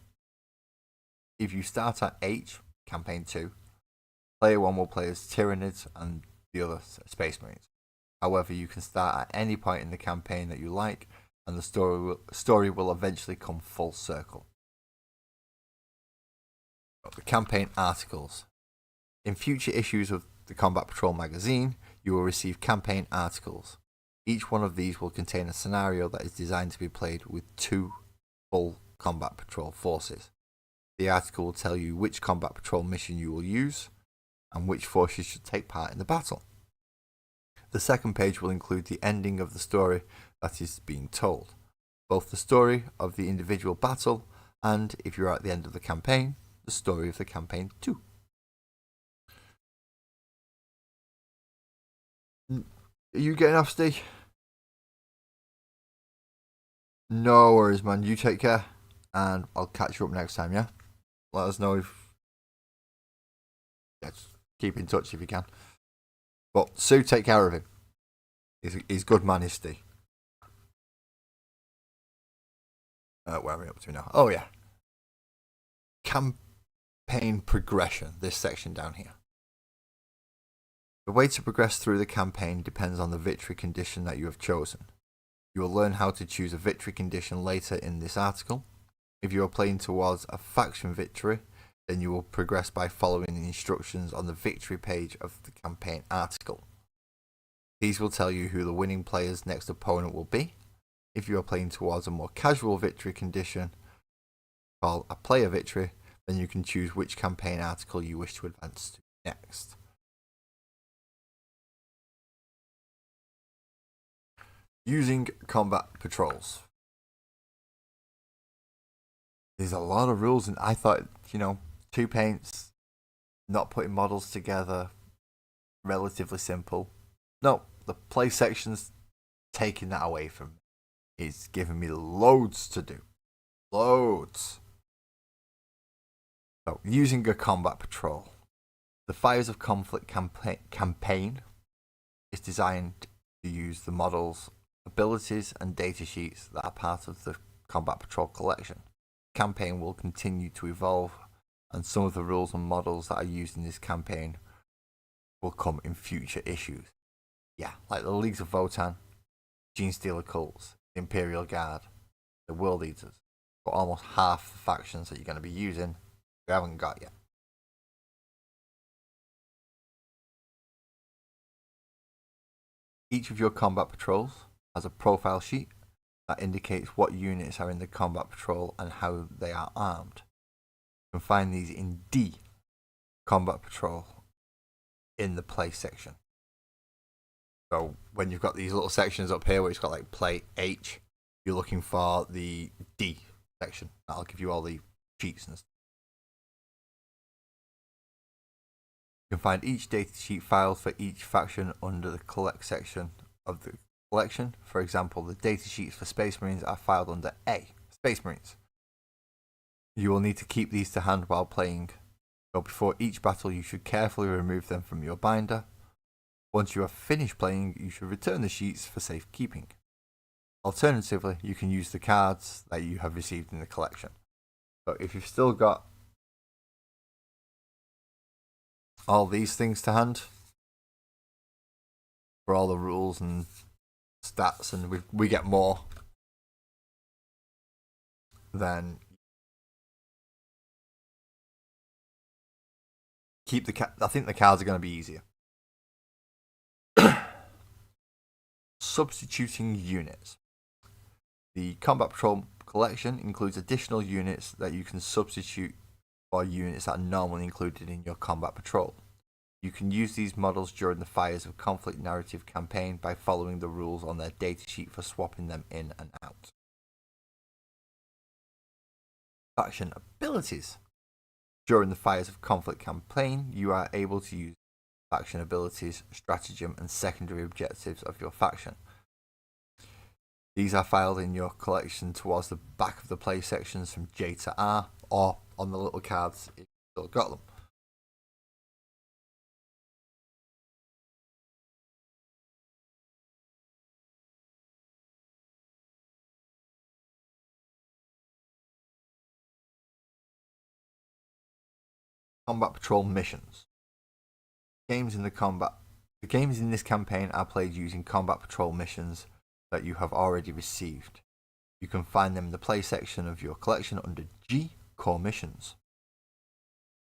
If you start at H, campaign 2, player 1 will play as Tyranids and the other Space Marines. However, you can start at any point in the campaign that you like and the story will eventually come full circle. The campaign articles. In future issues of the Combat Patrol magazine, you will receive campaign articles. Each one of these will contain a scenario that is designed to be played with 2 full Combat Patrol forces. The article will tell you which Combat Patrol mission you will use and which forces should take part in the battle. The second page will include the ending of the story that is being told, both the story of the individual battle and, if you're at the end of the campaign, the story of the campaign too. Are you getting off, Steve? No worries, man. You take care, and I'll catch you up next time, yeah? Let us know if... Yeah, just keep in touch if you can. But Sue, take care of him. He's good man, is Steve. Where are we up to now? Oh, yeah. Campaign progression, this section down here. The way to progress through the campaign depends on the victory condition that you have chosen. You will learn how to choose a victory condition later in this article. If you are playing towards a faction victory, then you will progress by following the instructions on the victory page of the campaign article. These will tell you who the winning player's next opponent will be. If you are playing towards a more casual victory condition, called a player victory, then you can choose which campaign article you wish to advance to next. Using combat patrols. There's a lot of rules, and I thought, 2 paints, not putting models together, relatively simple. No, the play section's taking that away from me. It's giving me loads to do. Loads. So, using a combat patrol. The Fires of Conflict campaign is designed to use the models, abilities and datasheets that are part of the Combat Patrol collection. The campaign will continue to evolve, and some of the rules and models that are used in this campaign will come in future issues. Yeah, like the Leagues of Votan, Genestealer cults, the Imperial Guard, the World Eaters. But almost half the factions that you're going to be using, we haven't got yet. Each of your combat patrols has a profile sheet that indicates what units are in the combat patrol and how they are armed. You can find these in D, Combat Patrol, in the play section. So when you've got these little sections up here where it's got like play H, you're looking for the D section. That'll give you all the cheats and stuff. You can find each datasheet file for each faction under the collect section of the collection. For example, the datasheets for Space Marines are filed under A, Space Marines. You will need to keep these to hand while playing, so before each battle you should carefully remove them from your binder. Once you have finished playing, you should return the sheets for safekeeping. Alternatively, you can use the cards that you have received in the collection. So if you've still got all these things to hand for all the rules and stats, and we get more, then keep I think the cards are going to be easier. Substituting units. The Combat Patrol collection includes additional units that you can substitute for units that are normally included in your Combat Patrol. You can use these models during the Fires of Conflict narrative campaign by following the rules on their datasheet for swapping them in and out. Faction abilities. During the Fires of Conflict campaign, you are able to use faction abilities, stratagem, and secondary objectives of your faction. These are filed in your collection towards the back of the play sections from J to R, or on the little cards if you've still got them. Combat Patrol missions. The games in this campaign are played using Combat Patrol missions that you have already received. You can find them in the play section of your collection under G, Core Missions.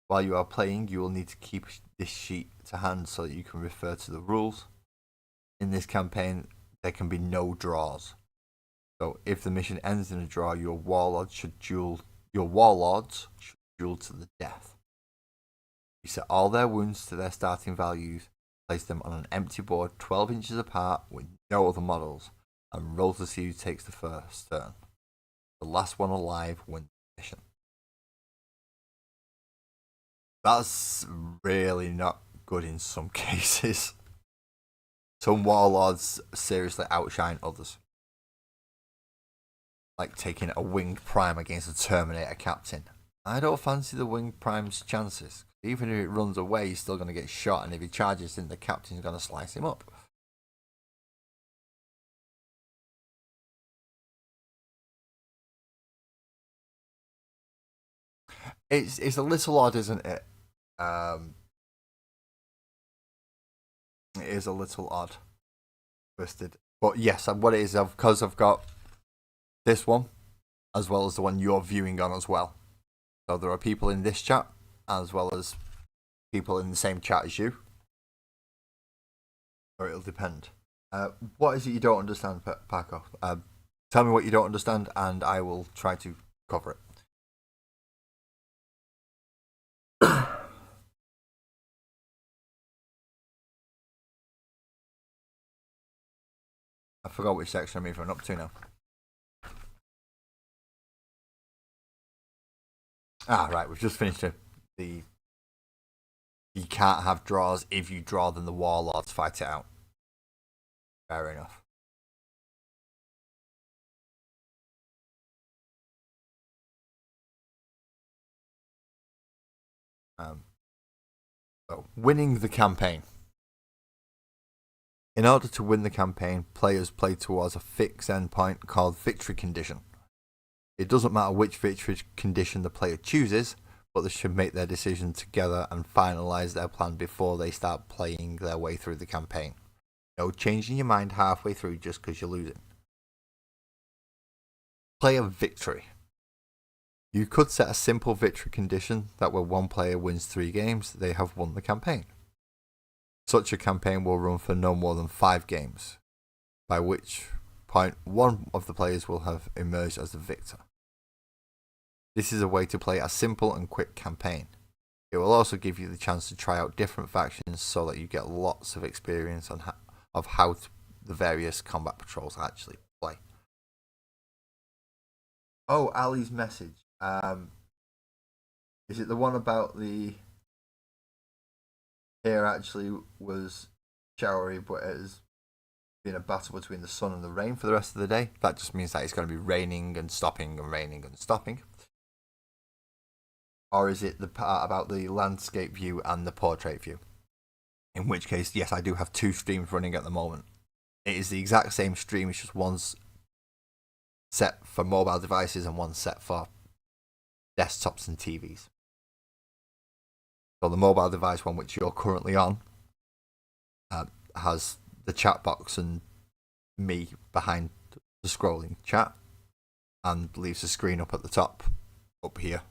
While you are playing, you will need to keep this sheet to hand so that you can refer to the rules. In this campaign, there can be no draws. So if the mission ends in a draw, your warlords should duel to the death. You set all their wounds to their starting values, place them on an empty board 12 inches apart with no other models, and roll to see who takes the first turn. The last one alive wins the mission. That's really not good in some cases. Some warlords seriously outshine others. Like taking a Winged Prime against a Terminator Captain. I don't fancy the Winged Prime's chances. Even if it runs away, he's still going to get shot, and if he charges in, the Captain's going to slice him up. It's a little odd, isn't it? It is a little odd, twisted. But yes, what it is, because I've got this one, as well as the one you're viewing on as well. So there are people in this chat, as well as people in the same chat as you. Or it'll depend. What is it you don't understand, Paco? Tell me what you don't understand, and I will try to cover it. I forgot which section I'm even up to now. Right, we've just finished the you can't have draws. If you draw, then the warlords fight it out. Fair enough. So winning the campaign. In order to win the campaign, players play towards a fixed endpoint called victory condition. It doesn't matter which victory condition the player chooses, but they should make their decision together and finalise their plan before they start playing their way through the campaign. No changing your mind halfway through just because you're losing. Player victory. You could set a simple victory condition that where one player wins 3 games, they have won the campaign. Such a campaign will run for no more than 5 games, by which point one of the players will have emerged as the victor. This is a way to play a simple and quick campaign. It will also give you the chance to try out different factions so that you get lots of experience on how the various combat patrols actually play. Oh, Ali's message. Is it the one about the here actually was showery, but it has been a battle between the sun and the rain for the rest of the day? That just means that it's going to be raining and stopping and raining and stopping. Or is it the part about the landscape view and the portrait view? In which case, yes, I do have 2 streams running at the moment. It is the exact same stream, it's just one's set for mobile devices and one's set for desktops and TVs. So the mobile device one, which you're currently on, has the chat box and me behind the scrolling chat, and leaves the screen up at the top, up here.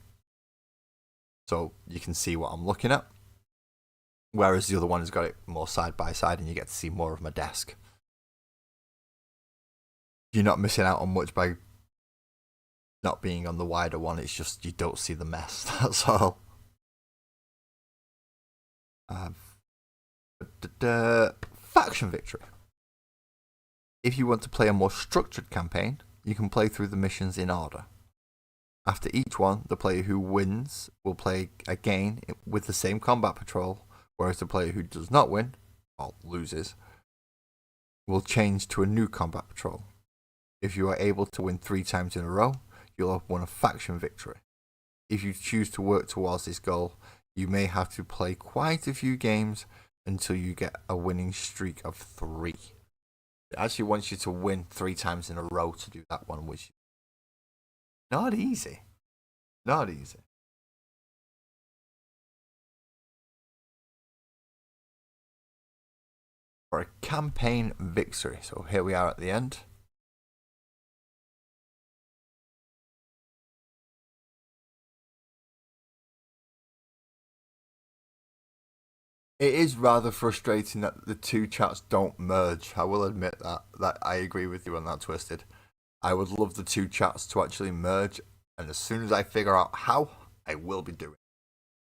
So you can see what I'm looking at. Whereas the other one has got it more side by side and you get to see more of my desk. You're not missing out on much by not being on the wider one, it's just you don't see the mess, that's all. Faction victory. If you want to play a more structured campaign, you can play through the missions in order. After each one, the player who wins will play again with the same combat patrol, whereas the player who does not win, or loses, will change to a new combat patrol. If you are able to win 3 times in a row, you'll have won a faction victory. If you choose to work towards this goal, you may have to play quite a few games until you get a winning streak of 3. It actually wants you to win 3 times in a row to do that one, which is not easy. Not easy. For a campaign victory. So here we are at the end. It is rather frustrating that the 2 chats don't merge. I will admit that I agree with you on that, Twisted. I would love the 2 chats to actually merge, and as soon as I figure out how, I will be doing it.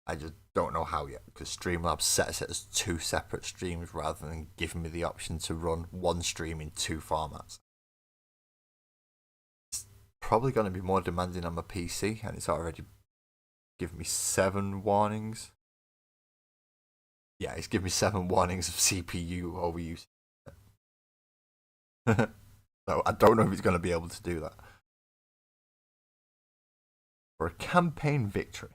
I just don't know how yet, because Streamlabs sets it as 2 separate streams rather than giving me the option to run one stream in 2 formats. It's probably going to be more demanding on my PC, and it's already given me 7 warnings. Yeah, it's given me 7 warnings of CPU overuse. So I don't know if it's going to be able to do that. For a campaign victory,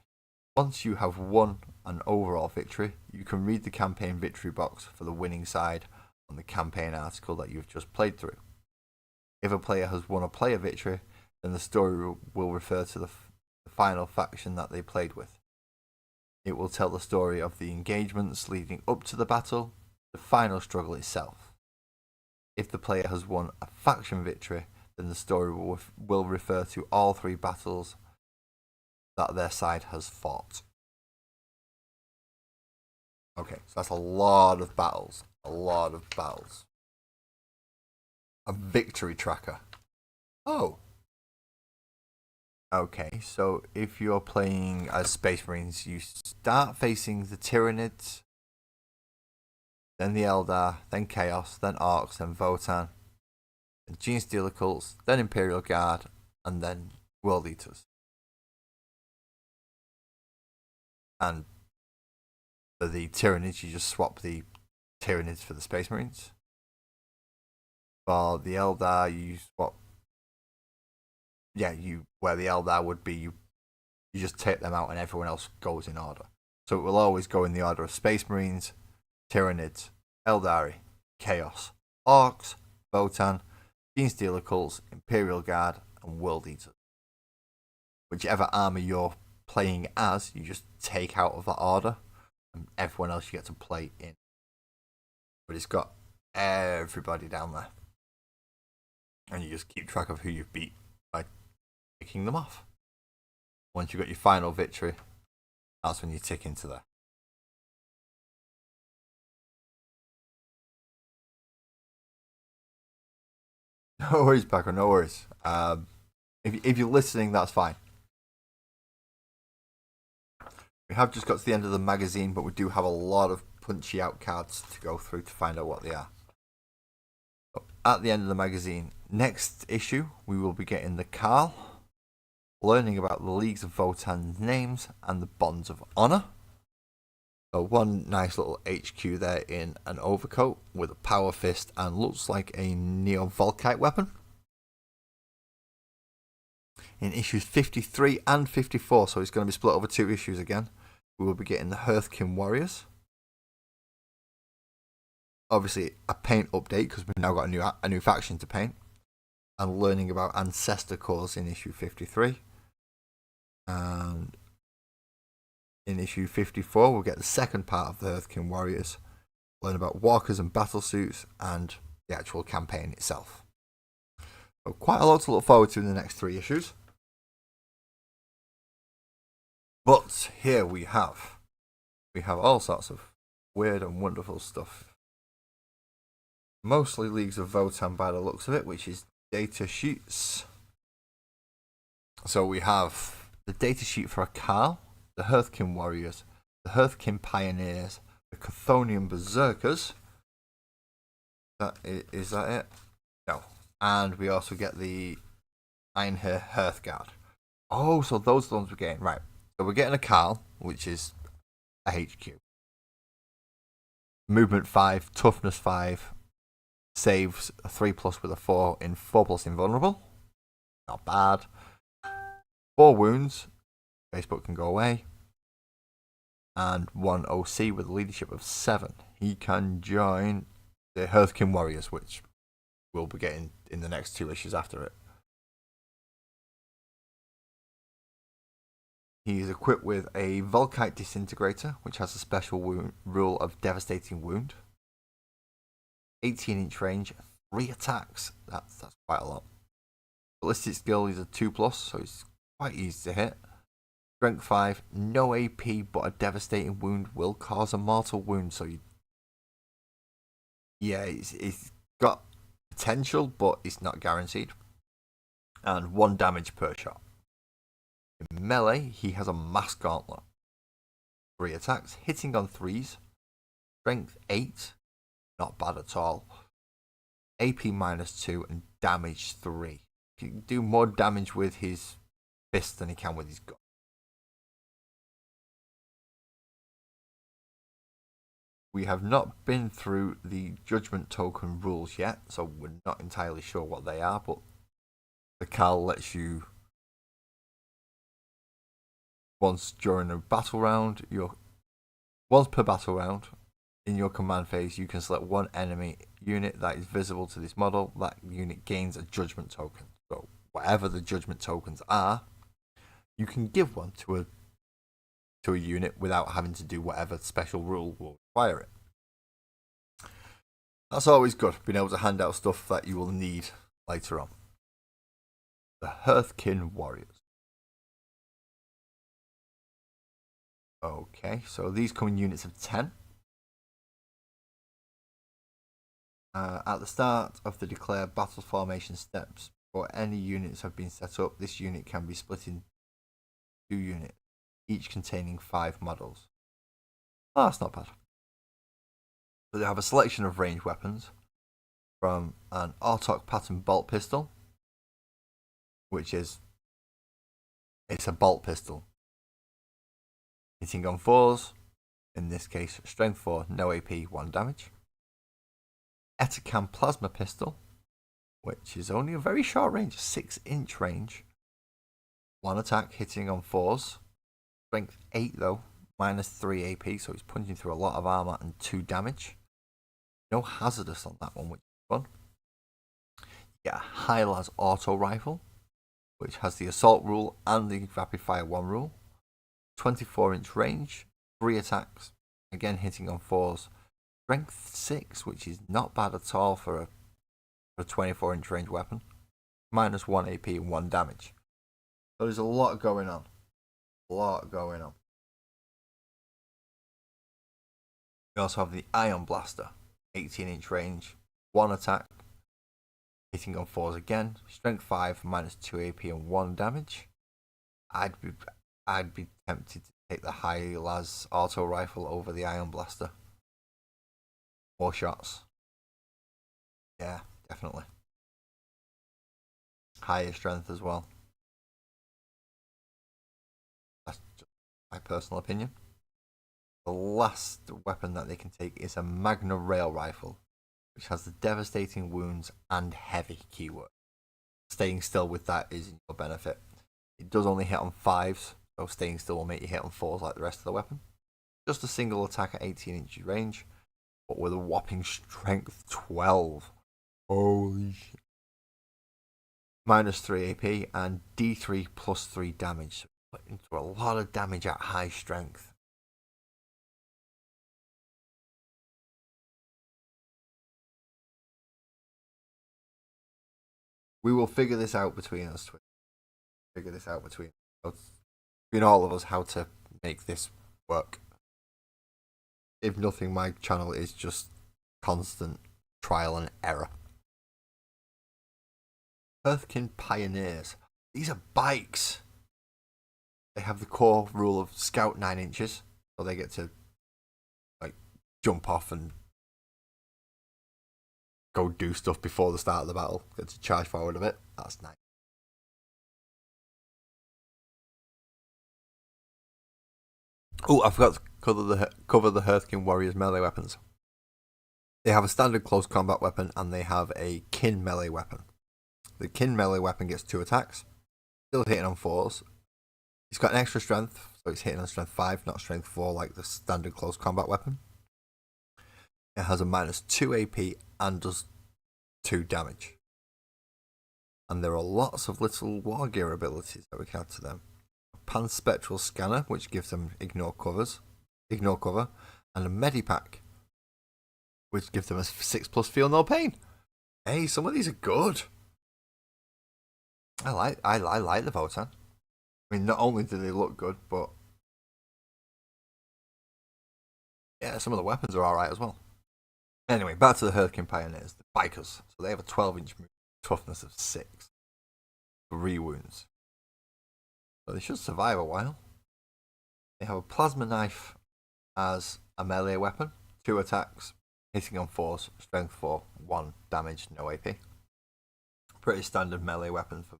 once you have won an overall victory, you can read the campaign victory box for the winning side on the campaign article that you've just played through. If a player has won a player victory, then the story will refer to the final faction that they played with. It will tell the story of the engagements leading up to the battle, the final struggle itself. If the player has won a faction victory, then the story will refer to all 3 battles that their side has fought. Okay, so that's a lot of battles. A lot of battles. A victory tracker. Oh. Okay, so if you're playing as Space Marines, you start facing the Tyranids, then the Eldar, then Chaos, then Orcs, then Votan, then Genestealer Cults, then Imperial Guard, and then World Eaters. And for the Tyranids, you just swap the Tyranids for the Space Marines. For the Eldar, you swap. Yeah, where the Eldar would be, you just take them out and everyone else goes in order. So it will always go in the order of Space Marines, Tyranids, Eldari, Chaos, Orcs, Votan, Genestealer Cults, Imperial Guard, and World Eaters. Whichever army you're playing as, you just take out of that order, and everyone else you get to play in. But it's got everybody down there. And you just keep track of who you've beat by ticking them off. Once you've got your final victory, that's when you tick into there. No worries, Paco, no worries. If you're listening, that's fine. We have just got to the end of the magazine, but we do have a lot of punchy out cards to go through to find out what they are. So at the end of the magazine, next issue, we will be getting the Carl, learning about the Leagues of Votan's names and the Bonds of Honor. So one nice little HQ there in an overcoat with a power fist and looks like a Neo-Volkite weapon. In issues 53 and 54, so it's going to be split over 2 issues again, we will be getting the Hearthkin Warriors. Obviously, a paint update because we've now got a new faction to paint. And learning about Ancestor Cores in issue 53. And in issue 54, we'll get the second part of the Hearthkin Warriors. Learn about walkers and battle suits and the actual campaign itself. So quite a lot to look forward to in the next 3 issues. But here we have all sorts of weird and wonderful stuff. Mostly Leagues of Votan by the looks of it, which is data sheets. So we have the data sheet for a Carl, the Hearthkin Warriors, the Hearthkin Pioneers, the Chthonian Berserkers. Is that it? No. And we also get the Einher Hearthguard. Oh, so those are the ones we're getting. Right. So we're getting a Carl, which is a HQ. Movement 5, toughness 5, saves a 3+ with a 4 in 4+ invulnerable. Not bad. 4 wounds. Facebook can go away. And 1 OC with a leadership of 7. He can join the Hearthkin Warriors, which we'll be getting in the next 2 issues after it. He is equipped with a Volkite Disintegrator, which has a special rule of Devastating Wound. 18-inch range, 3 attacks. That's quite a lot. Ballistic skill is a 2+, so it's quite easy to hit. Strength 5, no AP, but a devastating wound will cause a mortal wound. So it's got potential, but it's not guaranteed. And 1 damage per shot. In melee, he has a Mass Gauntlet. 3 attacks, hitting on 3s. Strength 8, not bad at all. AP -2 and damage 3. He can do more damage with his fist than he can with his gun. We have not been through the Judgment Token rules yet, so we're not entirely sure what they are, but the Carl lets you, once during a battle round, once per battle round, in your command phase, you can select 1 enemy unit that is visible to this model. That unit gains a Judgment Token. So whatever the Judgment Tokens are, you can give one to a unit without having to do whatever special rule will require it. That's always good, being able to hand out stuff that you will need later on. The Hearthkin Warriors. Okay, so these come in units of 10. At the start of the declared battle formation steps, before any units have been set up, this unit can be split in 2 units, each containing 5 models. Oh, that's not bad. So they have a selection of ranged weapons, from an Autok pattern bolt pistol, which is it's a bolt pistol, hitting on 4s, in this case strength 4, no AP, 1 damage. Etacam plasma pistol, which is only a very short range, 6-inch range, 1 attack, hitting on 4s, strength 8 though, -3 AP, so he's punching through a lot of armor and 2 damage. No hazardous on that one, which is fun. You get a high-las auto rifle, which has the assault rule and the rapid fire 1 rule. 24-inch range, 3 attacks, again hitting on 4s. Strength 6, which is not bad at all for a 24-inch range weapon. -1 AP and 1 damage. So there's a lot going on. We also have the Ion Blaster, 18-inch range, 1 attack, hitting on 4s again. Strength 5, -2 AP and 1 damage. I'd be tempted to take the high las auto rifle over the iron blaster. 4 shots. Yeah, definitely. Higher strength as well. That's just my personal opinion. The last weapon that they can take is a Magna rail rifle, which has the devastating wounds and heavy keyword. Staying still with that is in your benefit. It does only hit on 5s, so staying still will make you hit on 4s like the rest of the weapon. Just a single attack at 18 inches range, but with a whopping strength 12. Holy shit. Minus 3 AP and D3 plus 3 damage. So into a lot of damage at high strength. We will figure this out between us. Figure this out between all of us how to make this work. If nothing, my channel is just constant trial and error. Hearthkin Pioneers. These are bikes. They have the core rule of scout 9 inches, so they get to like jump off and go do stuff before the start of the battle. Get to charge forward a bit. That's nice. Oh, I forgot to cover the Hearthkin Warriors melee weapons. They have a standard close combat weapon and they have a kin melee weapon. The kin melee weapon gets 2 attacks, still hitting on 4s. It's got an extra strength, so it's hitting on strength 5, not strength 4 like the standard close combat weapon. It has a minus 2 AP and does 2 damage. And there are lots of little war gear abilities that we can add to them. A Panspectral Scanner, which gives them ignore cover, and a Medipack, which gives them a 6+ feel no pain. Hey, some of these are good. I like the Votan. I mean, not only do they look good, but yeah, some of the weapons are alright as well. Anyway, back to the Hearthkin Pioneers, the bikers. So they have a 12-inch toughness of 6. 3 wounds. So they should survive a while. They have a plasma knife as a melee weapon. 2 attacks, hitting on 4s, strength 4, 1 damage, no AP. Pretty standard melee weapon for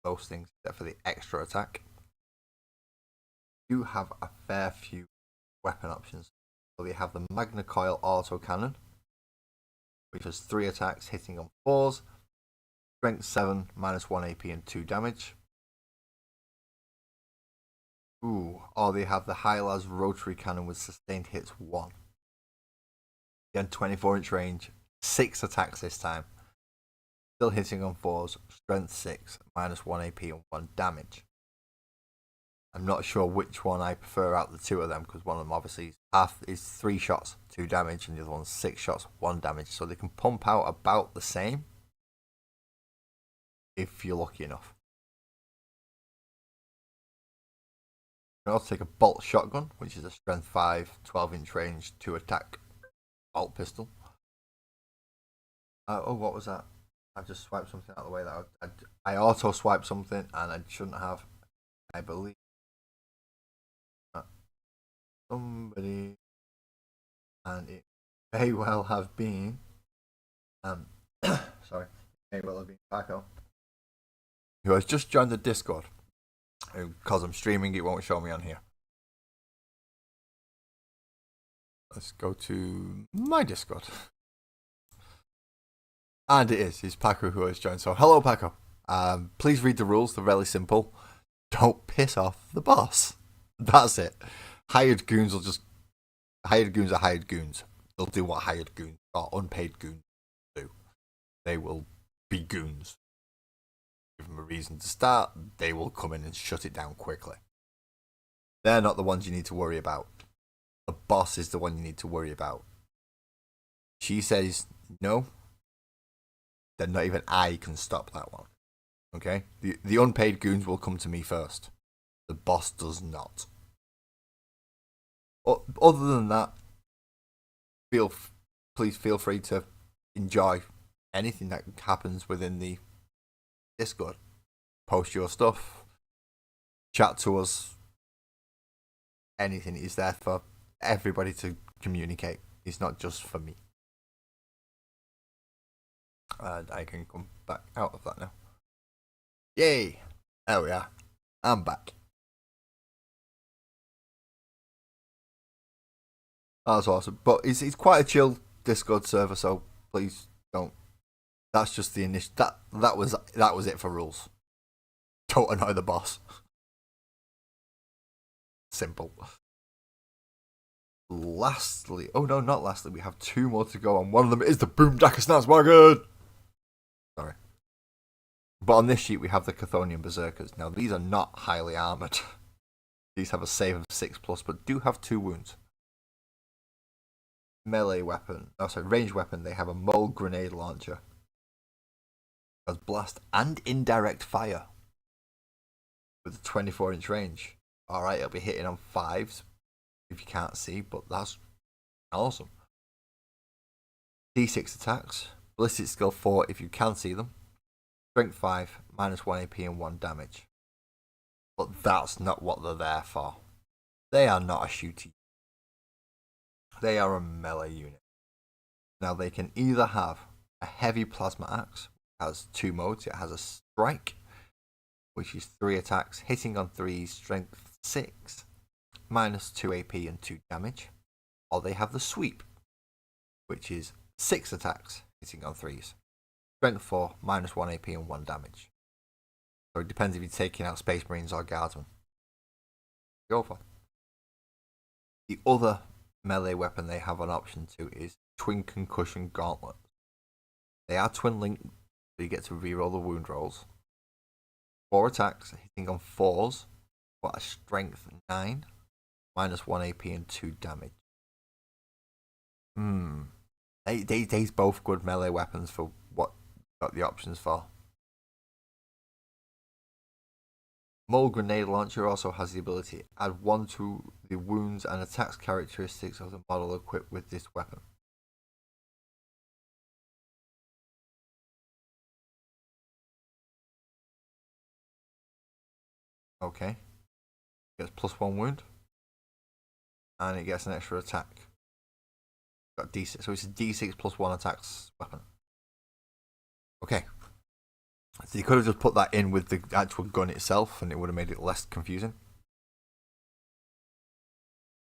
most things, except for the extra attack. You have a fair few weapon options. So they have the Magna Coil Auto Cannon, which has 3 attacks, hitting on 4s, strength 7, minus 1 AP and 2 damage. Ooh, or they have the Hylas Rotary Cannon with sustained hits 1. Again, 24-inch range, 6 attacks this time. Still hitting on 4s, strength 6, minus 1 AP and 1 damage. I'm not sure which one I prefer out of the 2 of them, because one of them obviously is 3 shots, 2 damage, and the other one's 6 shots, 1 damage. So they can pump out about the same if you're lucky enough. You can also take a bolt shotgun, which is a strength 5, 12-inch range, 2 attack bolt pistol. Oh, what was that? I just swiped something out of the way that I auto swiped something and I shouldn't have. I believe somebody, and it may well have been sorry, may well have been Paco, who has just joined the Discord. Because I'm streaming, it won't show me on here. Let's go to my Discord. And it is. It's Paco who has joined. So, hello, Paco. Please read the rules. They're really simple. Don't piss off the boss. That's it. Hired goons are hired goons. They'll do what hired goons or unpaid goons do. They will be goons. Give them a reason to start, they will come in and shut it down quickly. They're not the ones you need to worry about. The boss is the one you need to worry about. She says no, then not even I can stop that one. Okay? The unpaid goons will come to me first. The boss does not. Other than that, please feel free to enjoy anything that happens within the Discord. Post your stuff, chat to us, anything. It's there for everybody to communicate. It's not just for me. And I can come back out of that now. Yay! There we are. I'm back. That's awesome. But it's quite a chill Discord server, so please don't. That's just the initial. That was it for rules. Don't annoy the boss. Simple. Lastly, oh no, not lastly, we have 2 more to go, and one of them is the Boomjacker Snapswagon. Sorry. But on this sheet, we have the Chthonian Berserkers. Now, these are not highly armoured. These have a save of 6+, but do have 2 wounds. Melee weapon, ranged weapon, they have a mold grenade launcher. Has blast and indirect fire. With a 24-inch range. Alright, it'll be hitting on 5s, if you can't see, but that's awesome. D6 attacks, ballistic skill 4 if you can see them. Strength 5, -1 AP and 1 damage. But that's not what they're there for. They are not a shooty. They are a melee unit. Now they can either have a heavy plasma axe, which has 2 modes. It has a strike, which is 3 attacks, hitting on 3s, strength 6, -2 AP and 2 damage. Or they have the sweep, which is 6 attacks, hitting on 3s, strength 4, -1 AP and 1 damage. So it depends if you're taking out Space Marines or Guardsmen. Go for. The other melee weapon they have an option to is Twin Concussion Gauntlet. They are twin linked, so you get to reroll the wound rolls. 4 attacks, hitting on 4s, but a strength 9, -1 AP and 2 damage. They's both good melee weapons for what got the options for. Mold Grenade Launcher also has the ability to add 1 to the wounds and attacks characteristics of the model equipped with this weapon. Okay. It gets +1 wound. And it gets an extra attack. Got D6, so it's a D6 +1 attacks weapon. Okay. So you could have just put that in with the actual gun itself and it would have made it less confusing.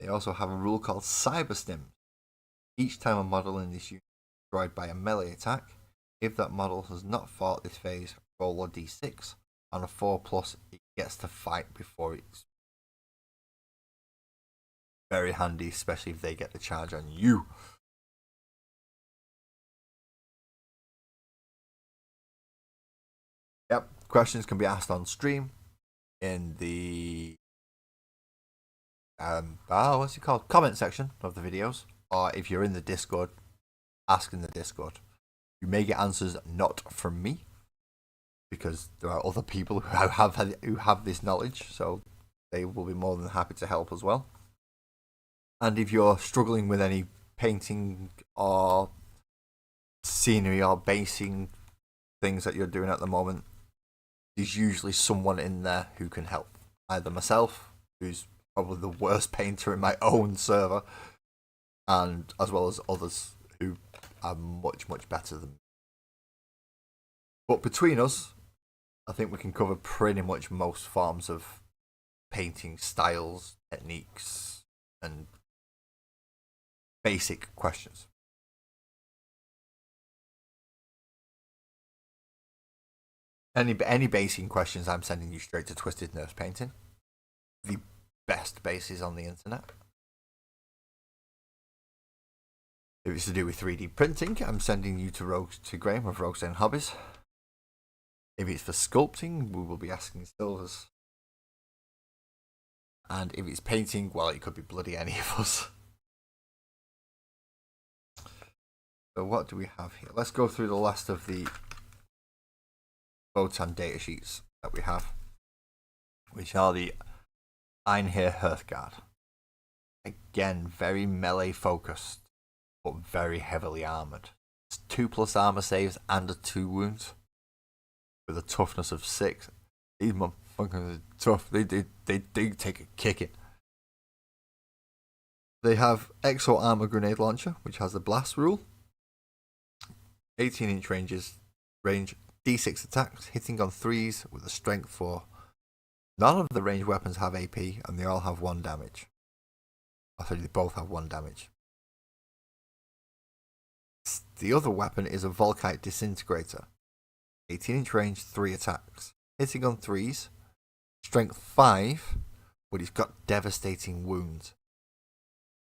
They also have a rule called Cyber Stim. Each time a model in this unit is destroyed by a melee attack, if that model has not fought this phase, roll a D6. On a 4+, it gets to fight before it's very handy, especially if they get the charge on you. Yep, questions can be asked on stream in the what's it called? Comment section of the videos, or if you're in the Discord, ask in the Discord. You may get answers not from me, because there are other people who have this knowledge, so they will be more than happy to help as well. And if you're struggling with any painting or scenery or basing things that you're doing at the moment, there's usually someone in there who can help. Either myself, who's probably the worst painter in my own server, and as well as others who are much, much better than me. But between us, I think we can cover pretty much most forms of painting styles, techniques, and basic questions. Any basing questions, I'm sending you straight to Twisted Nerves Painting, the best bases on the internet. If it's to do with 3D printing, I'm sending you to Graham of Roguestone Hobbies. If it's for sculpting, we will be asking Silvers. And if it's painting, well, it could be bloody any of us. So what do we have here? Let's go through the last of the Votann datasheets that we have, which are the Einhir Hearthguard. Again, very melee focused, but very heavily armoured. It's 2+ armour saves and a 2 wounds, with a toughness of 6. These motherfuckers are tough. They take a kicking. They have Exo Armor Grenade Launcher, which has the blast rule. 18-inch range, D6 attacks, hitting on 3s with a strength 4. None of the ranged weapons have AP, and they all have 1 damage. Actually, they both have 1 damage. The other weapon is a Volkite Disintegrator. 18-inch range, 3 attacks. Hitting on 3s, strength 5, but he's got devastating wounds.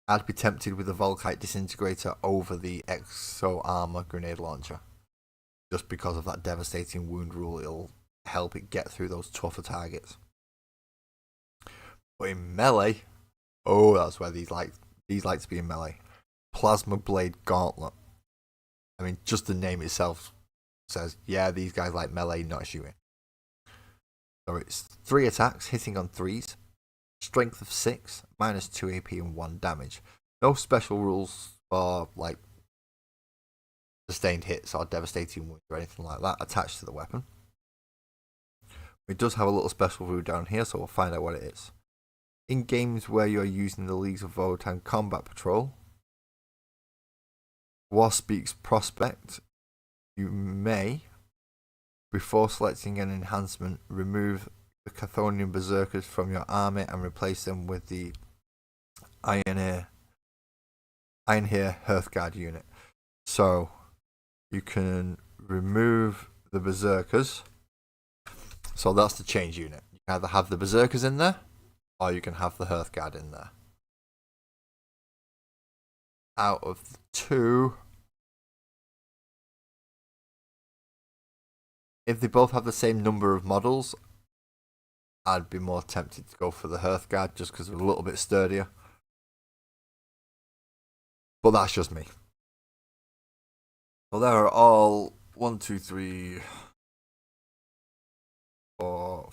I'd be tempted with the Volkite Disintegrator over the Exo Armor Grenade Launcher. Just because of that devastating wound rule, it'll help it get through those tougher targets. But in melee, that's where these like to be in melee. Plasma Blade Gauntlet. I mean, just the name itself says, yeah, these guys like melee, not shooting. So it's 3 attacks, hitting on 3s, strength of 6, minus 2 AP and 1 damage. No special rules for like sustained hits or devastating wounds or anything like that attached to the weapon. It does have a little special rule down here, so we'll find out what it is. In games where you're using the Leagues of Votann Combat Patrol, War Speaks Prospect, you may, before selecting an enhancement, remove the Chthonian Berserkers from your army and replace them with the Iron Here Hearthguard unit. So you can remove the Berserkers. So that's the change unit. You can either have the Berserkers in there, or you can have the Hearthguard in there. Out of the two, if they both have the same number of models, I'd be more tempted to go for the Hearthguard just because they're a little bit sturdier. But that's just me. Well, there are all 1, 2, 3, 4,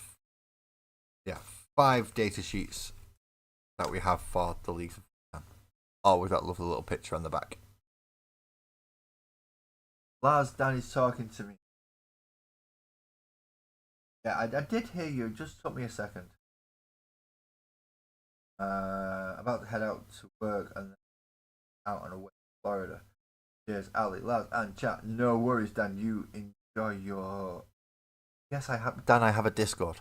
5 data sheets that we have for the Leagues of Votann. Oh, with that lovely little picture on the back. Lars, Danny's talking to me. Yeah, I did hear you. It just took me a second. About to head out to work and out on a way to Florida. Cheers, Ali, Lars, and chat. No worries, Dan. You enjoy your. Yes, I have. Dan, I have a Discord.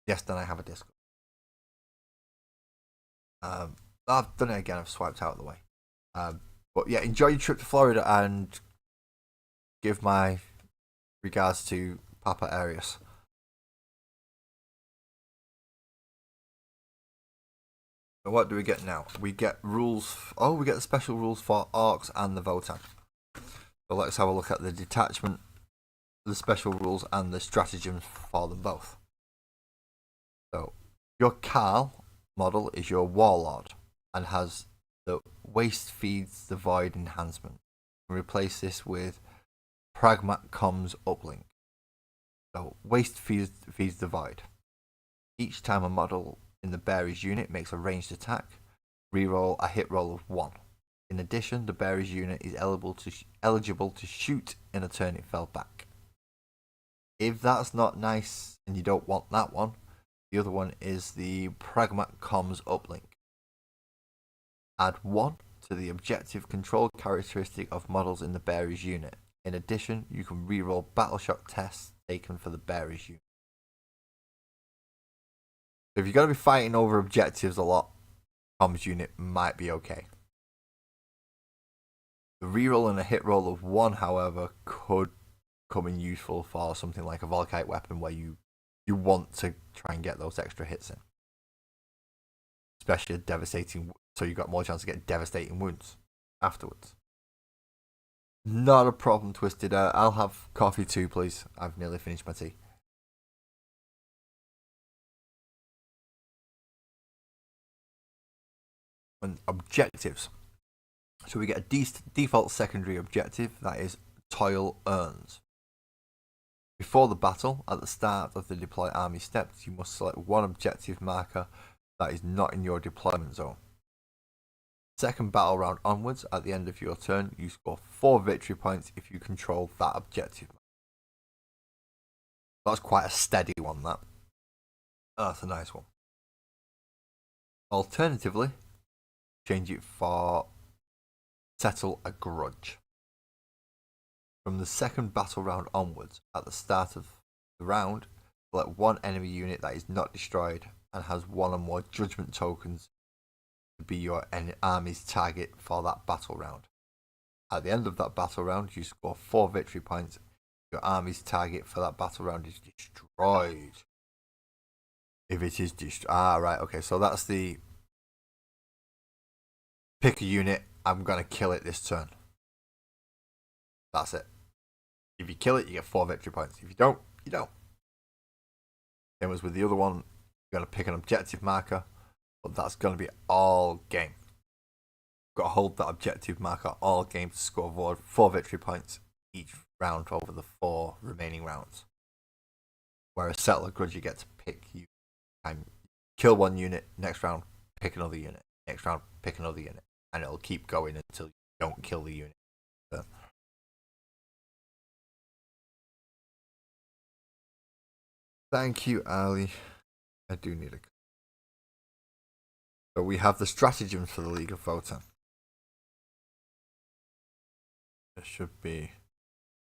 Yes, Dan, I have a Discord. I've done it again. I've swiped out of the way. But yeah, enjoy your trip to Florida and give my regards to Papa Arias. So what do we get now? We get rules. We get the special rules for Orcs and the Votann. So let's have a look at the detachment, the special rules, and the stratagems for them both. So your Carl model is your Warlord and has the Waste Feeds the Void enhancement. Replace this with Pragmat Comms Uplink. So Waste feeds the Void. Each time a model in the bearer's unit makes a ranged attack, reroll a hit roll of 1. In addition, the bearer's unit is eligible to shoot in a turn it fell back. If that's not nice and you don't want that one, the other one is the Pragmat Comms Uplink. Add 1 to the objective control characteristic of models in the bearer's unit. In addition, you can reroll battleshock tests taken for the bearer's unit. So if you're going to be fighting over objectives a lot, comms unit might be okay. The reroll and a hit roll of 1, however, could come in useful for something like a Volkite weapon where you want to try and get those extra hits in. Especially devastating, so you've got more chance to get devastating wounds afterwards. Not a problem, Twisted. I'll have coffee too, please. I've nearly finished my tea. And objectives. So we get a default secondary objective, that is Toil Earns. Before the battle, at the start of the deploy army steps, you must select one objective marker that is not in your deployment zone. Second battle round onwards, at the end of your turn, you score 4 victory points if you control that objective. That's quite a steady one, that. That's a nice one. Alternatively, change it for settle a grudge. From the second battle round onwards, at the start of the round, select one enemy unit that is not destroyed and has one or more judgment tokens to be your army's target for that battle round. At the end of that battle round, you score 4 victory points. Your army's target for that battle round is destroyed. If it is destroyed. Right, okay, so that's the pick a unit, I'm going to kill it this turn. That's it. If you kill it, you get 4 victory points. If you don't, you don't. Same as with the other one, you're going to pick an objective marker, but that's going to be all game. You've got to hold that objective marker all game to score 4 victory points each round over the 4 remaining rounds. Whereas Settle a Grudge, you get to pick. You kill one unit, next round, pick another unit. Next round, pick another unit. And it'll keep going until you don't kill the unit. So, thank you, Ali. I do need a... So we have the stratagems for the League of Votan. There should be...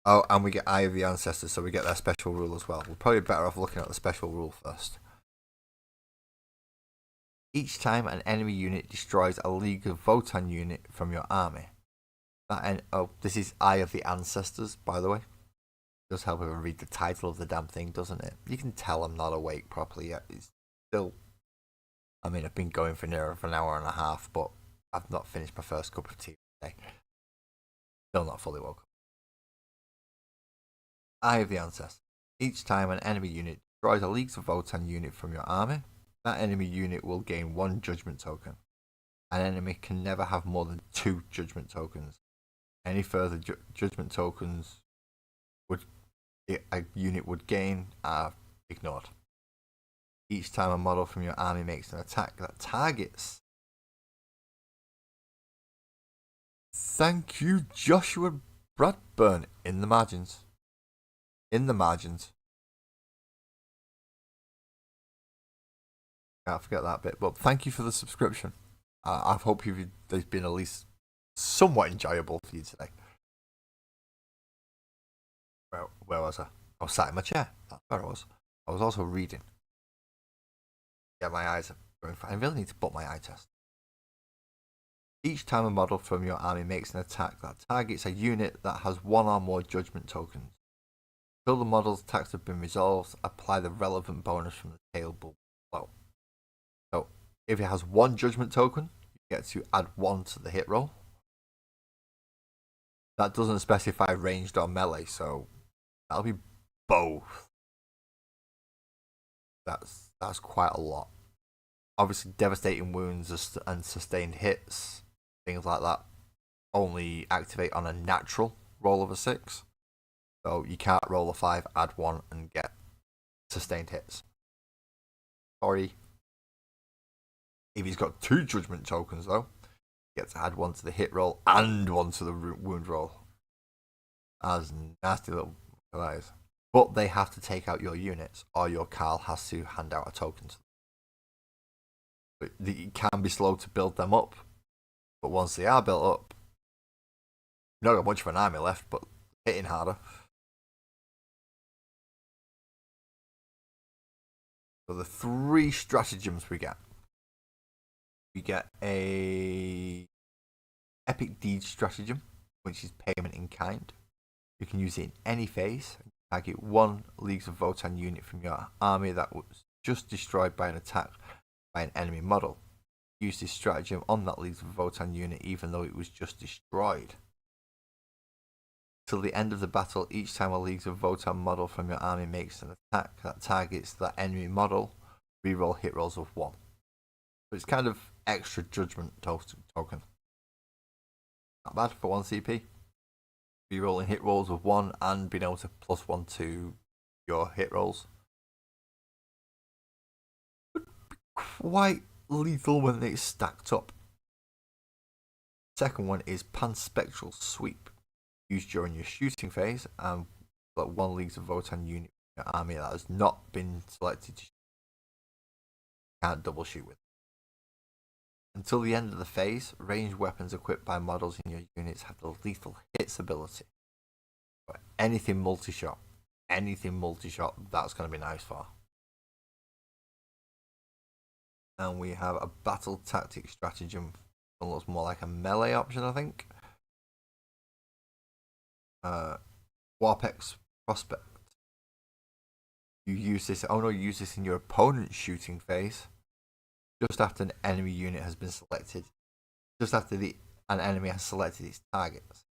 Oh, and we get Eye of the Ancestors, so we get their special rule as well. We're probably better off looking at the special rule first. Each time an enemy unit destroys a League of Votan unit from your army. This is Eye of the Ancestors, by the way. It does help if I read the title of the damn thing, doesn't it? You can tell I'm not awake properly yet. It's still... I mean, I've been going for near an hour and a half, but I've not finished my first cup of tea today. Still not fully woke up. Eye of the Ancestors. Each time an enemy unit destroys a League of Votan unit from your army, that enemy unit will gain 1 judgment token. An enemy can never have more than 2 judgment tokens. Any further judgment tokens a unit would gain are ignored. Each time a model from your army makes an attack that targets... Thank you, Joshua Bradburn, in the margins. In the margins. Can't forget that bit, but thank you for the subscription. I hope they've been at least somewhat enjoyable for you today. Where was I? I was sat in my chair. That's where I was. I was also reading. Yeah, my eyes are going fine. I really need to book my eye test. Each time a model from your army makes an attack that targets a unit that has 1 or more judgment tokens. Until the model's attacks have been resolved, apply the relevant bonus from the table below. So, if it has 1 judgment token, you get to add 1 to the hit roll. That doesn't specify ranged or melee, so that'll be both. That's quite a lot. Obviously, devastating wounds and sustained hits, things like that, only activate on a natural roll of a 6. So you can't roll a 5, add 1, and get sustained hits. Sorry. If he's got 2 judgment tokens, though, he gets to add 1 to the hit roll and 1 to the wound roll. As nasty little guys. But they have to take out your units, or your Carl has to hand out a token to them. But it can be slow to build them up, but once they are built up, you've not got much of an army left, but hitting harder. So the 3 stratagems we get a Epic Deed stratagem, which is payment in kind. You can use it in any phase. Target 1 Leagues of Votan unit from your army that was just destroyed by an attack by an enemy model. Use this stratagem on that Leagues of Votan unit even though it was just destroyed. Till the end of the battle, each time a Leagues of Votan model from your army makes an attack that targets that enemy model, reroll hit rolls of 1. So it's kind of extra judgment token. Not bad for 1 CP. Rerolling hit rolls of 1 and being able to +1 to your hit rolls. Would be quite lethal when it's stacked up. Second one is Panspectral Sweep. Used during your shooting phase and 1 Leagues of Votan unit in your army that has not been selected to shoot. Can't double shoot with. Until the end of the phase, ranged weapons equipped by models in your units have the lethal hits ability. But anything multi-shot, that's going to be nice for. And we have a battle tactic stratagem that looks more like a melee option, I think. Warpex Prospect. You use this in your opponent's shooting phase. Just after an enemy unit has been selected. Just after an enemy has selected its targets.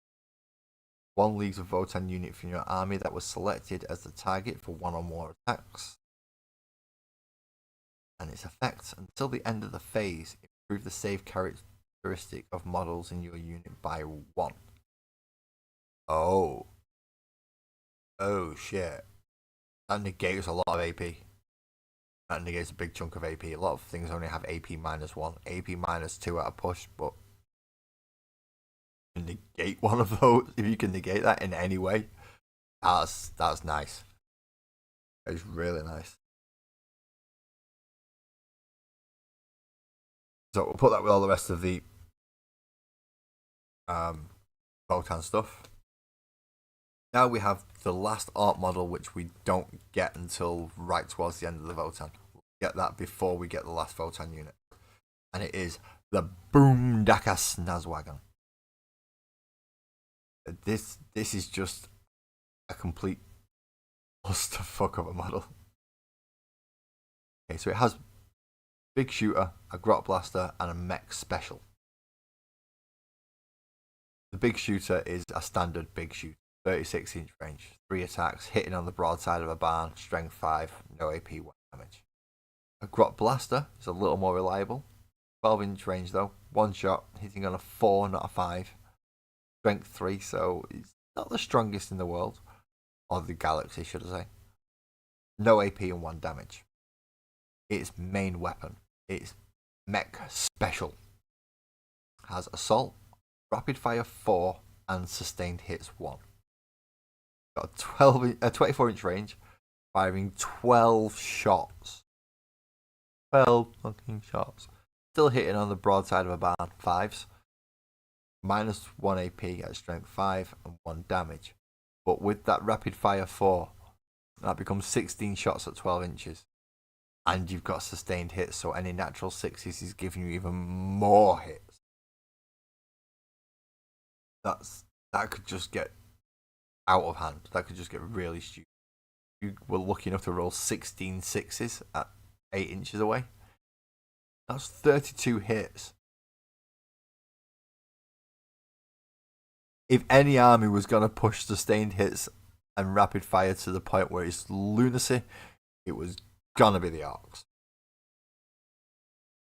One leaves a Votann unit from your army that was selected as the target for one or more attacks. And its effects until the end of the phase improve the save characteristic of models in your unit by 1. Oh shit. That negates a lot of AP. That negates a big chunk of AP. A lot of things only have AP -1, AP -2 at a push, but you can negate one of those. If you can negate that in any way, that's nice. It's really nice. So we'll put that with all the rest of the Votann stuff. Now we have the last art model, which we don't get until right towards the end of the Votann. We'll get that before we get the last Votann unit. And it is the Boomdakas Nazwagon. This is just a complete clusterfuck of a model. Okay, so it has big shooter, a grot blaster, and a mech special. The big shooter is a standard big shooter. 36-inch range, 3 attacks, hitting on the broadside of a barn, strength 5, no AP, 1 damage. A grot blaster is a little more reliable. 12-inch range though, 1 shot, hitting on a 4, not a 5. Strength 3, so it's not the strongest in the world. Or the galaxy, should I say. No AP and 1 damage. Its main weapon, its mech special, has assault, rapid fire 4, and sustained hits 1. Got a 24-inch range, firing 12 shots. 12 fucking shots. Still hitting on the broadside of a barn, 5s. -1 AP at strength 5 and 1 damage. But with that rapid fire 4, that becomes 16 shots at 12 inches. And you've got sustained hits, so any natural 6s is giving you even more hits. That could just get out of hand. That could just get really stupid. You were lucky enough to roll 16 6s at 8 inches away. That's 32 hits. If any army was going to push sustained hits and rapid fire to the point where it's lunacy, it was going to be the Orcs.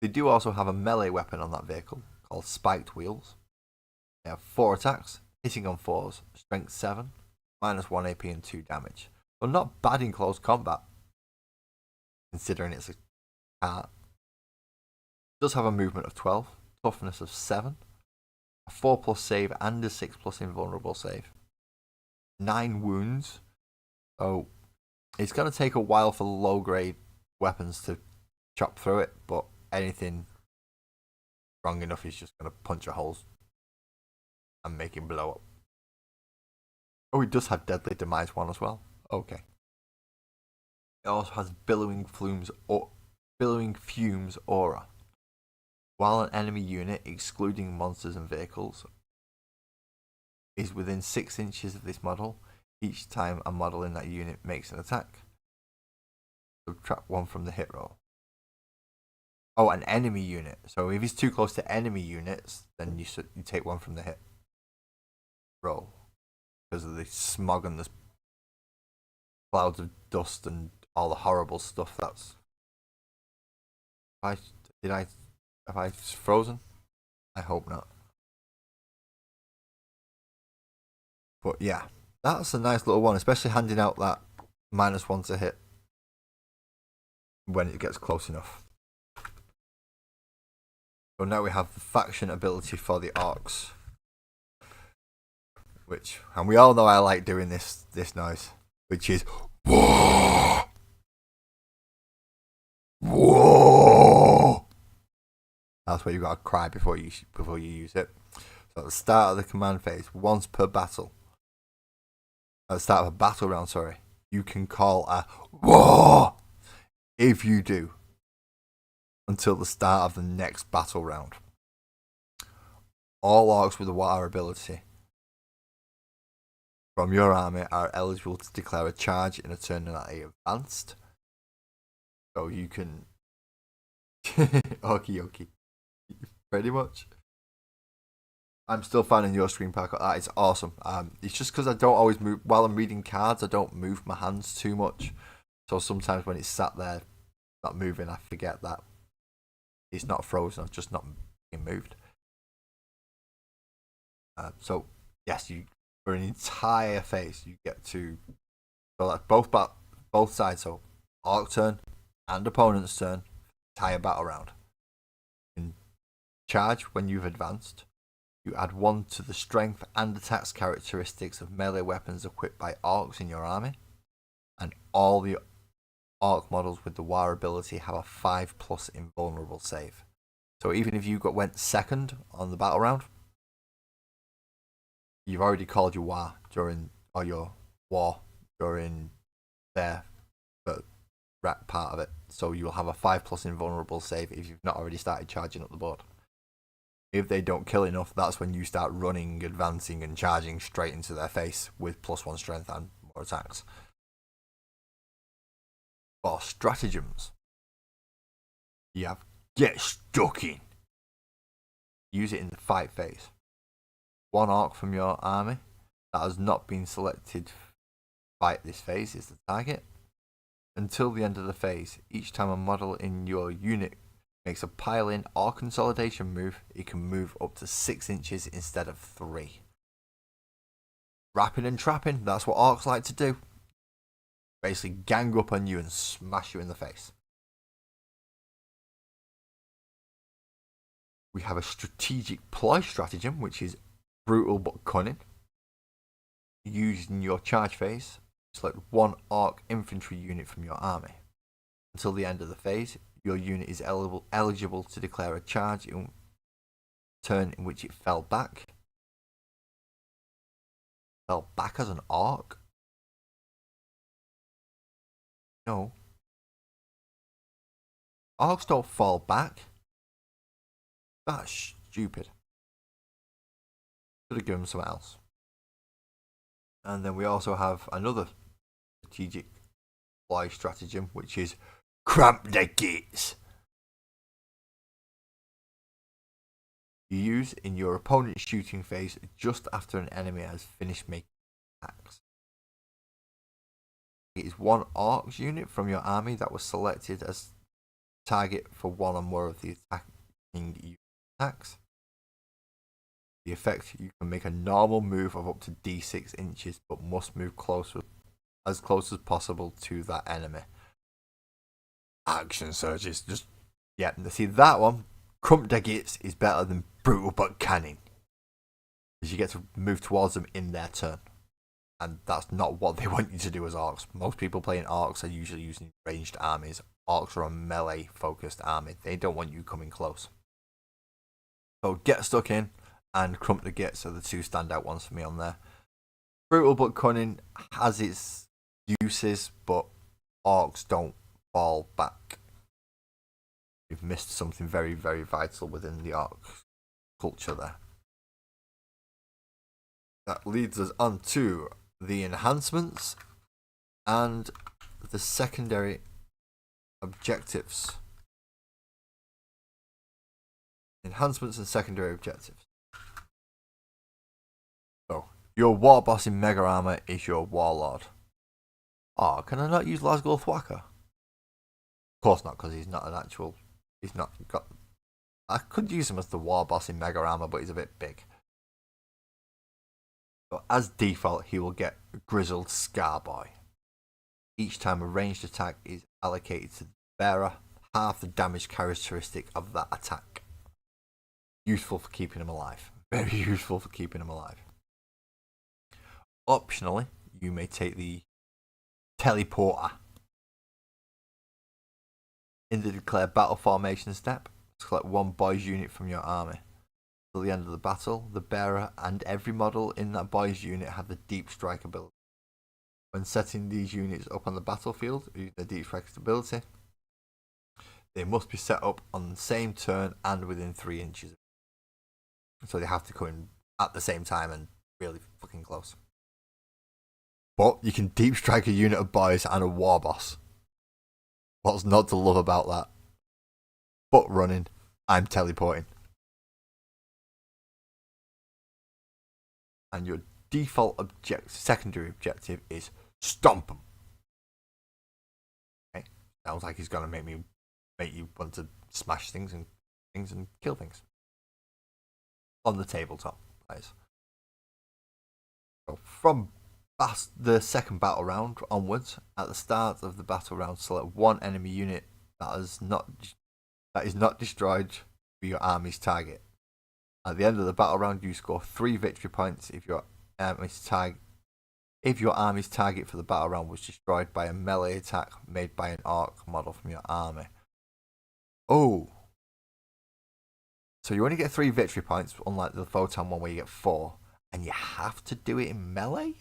They do also have a melee weapon on that vehicle called Spiked Wheels. They have 4 attacks, hitting on 4s, strength 7, -1 AP and 2 damage. But not bad in close combat, considering it's a cart. It does have a movement of 12, toughness of 7, a 4+ save and a 6+ invulnerable save. 9 wounds. So it's going to take a while for low grade weapons to chop through it, but anything strong enough is just going to punch a hole and make him blow up. Oh, it does have Deadly Demise 1 as well. Okay. It also has Billowing Fumes Aura. While an enemy unit, excluding monsters and vehicles, is within 6 inches of this model, each time a model in that unit makes an attack, subtract 1 from the hit roll. Oh, an enemy unit. So if he's too close to enemy units, then you take 1 from the hit roll. Because of the smog and the clouds of dust and all the horrible stuff that's... Have I frozen? I hope not. But yeah, that's a nice little one, especially handing out that -1 to hit when it gets close enough. So now we have the faction ability for the Orcs. And we all know I like doing this noise, which is whoa, whoa. That's where you gotta cry before you use it. So at the start of the command phase, once per battle, at the start of a battle round, you can call a war. If you do, until the start of the next battle round, all orcs with a war ability from your army are eligible to declare a charge in a turn that they advanced. So you can okie pretty much. I'm still finding your screen parkour. That is awesome. It's just because I don't always move while I'm reading cards. I don't move my hands too much, so sometimes when it's sat there not moving, I forget that it's not frozen. It's just not being moved. So yes, you for an entire phase you get to, so that's both sides. So orc turn and opponent's turn, entire battle round. In charge when you've advanced, you add 1 to the strength and attacks characteristics of melee weapons equipped by orcs in your army, and all the orc models with the war ability have a 5+ invulnerable save. So even if you went second on the battle round, you've already called your war during their part of it. So you'll have a 5+ invulnerable save if you've not already started charging up the board. If they don't kill enough, that's when you start running, advancing, and charging straight into their face with +1 strength and more attacks. For stratagems, you have get stuck in. Use it in the fight phase. 1 orc from your army that has not been selected to fight this phase is the target. Until the end of the phase, each time a model in your unit makes a pile-in or consolidation move, it can move up to 6 inches instead of 3. Wrapping and trapping, that's what orcs like to do. Basically gang up on you and smash you in the face. We have a strategic ploy stratagem, which is brutal but cunning. Used in your charge phase, select 1 orc infantry unit from your army. Until the end of the phase, your unit is eligible to declare a charge in turn in which it fell back. Fell back as an orc? No. Orcs don't fall back. That's stupid. Should have given them something else. And then we also have another strategic fly stratagem, which is cramp the gates. You use in your opponent's shooting phase just after an enemy has finished making attacks. It is 1 orcs unit from your army that was selected as target for 1 or more of the attacking attacks. The effect, you can make a normal move of up to d6 inches, but must move as close as possible to that enemy. Action surges, see that one, crump digits is better than brutal but canning, because you get to move towards them in their turn, and that's not what they want you to do as orcs. Most people playing orcs are usually using ranged armies. Orcs are a melee focused army. They don't want you coming close. So get stuck in and crump the gits are the 2 standout ones for me on there. Brutal but cunning has its uses, but orcs don't fall back. You've missed something very, very vital within the orc culture there. That leads us on to the enhancements and the secondary objectives. Enhancements and secondary objectives. So, your war boss in Mega Armor is your warlord. Oh, can I not use Lasgul Thwacker? Of course not, because he's not an actual. He's not got. I could use him as the war boss in Mega Armor, but he's a bit big. So, as default, he will get Grizzled Scarboy. Each time a ranged attack is allocated to the bearer, half the damage characteristic of that attack. Useful for keeping him alive. Very useful for keeping him alive. Optionally, you may take the Teleporter. In the declare battle formation step, Select one boys unit from your army. Till the end of the battle, the bearer and every model in that boys unit have the deep strike ability. When setting these units up on the battlefield using the deep strike ability, they must be set up on the same turn and within 3 inches. So they have to come in at the same time and really fucking close. But you can deep strike a unit of boys and a war boss. What's not to love about that? But running, I'm teleporting. And your default secondary objective is stomp 'em. Okay, sounds like he's gonna make you want to smash things and kill things on the tabletop, guys. So from the second battle round onwards, at the start of the battle round, select one enemy unit that is not destroyed for your army's target. At the end of the battle round, you score 3 victory points if your army's target for the battle round was destroyed by a melee attack made by an orc model from your army. Oh. So you only get 3 victory points, unlike the Photon one where you get 4, and you have to do it in melee?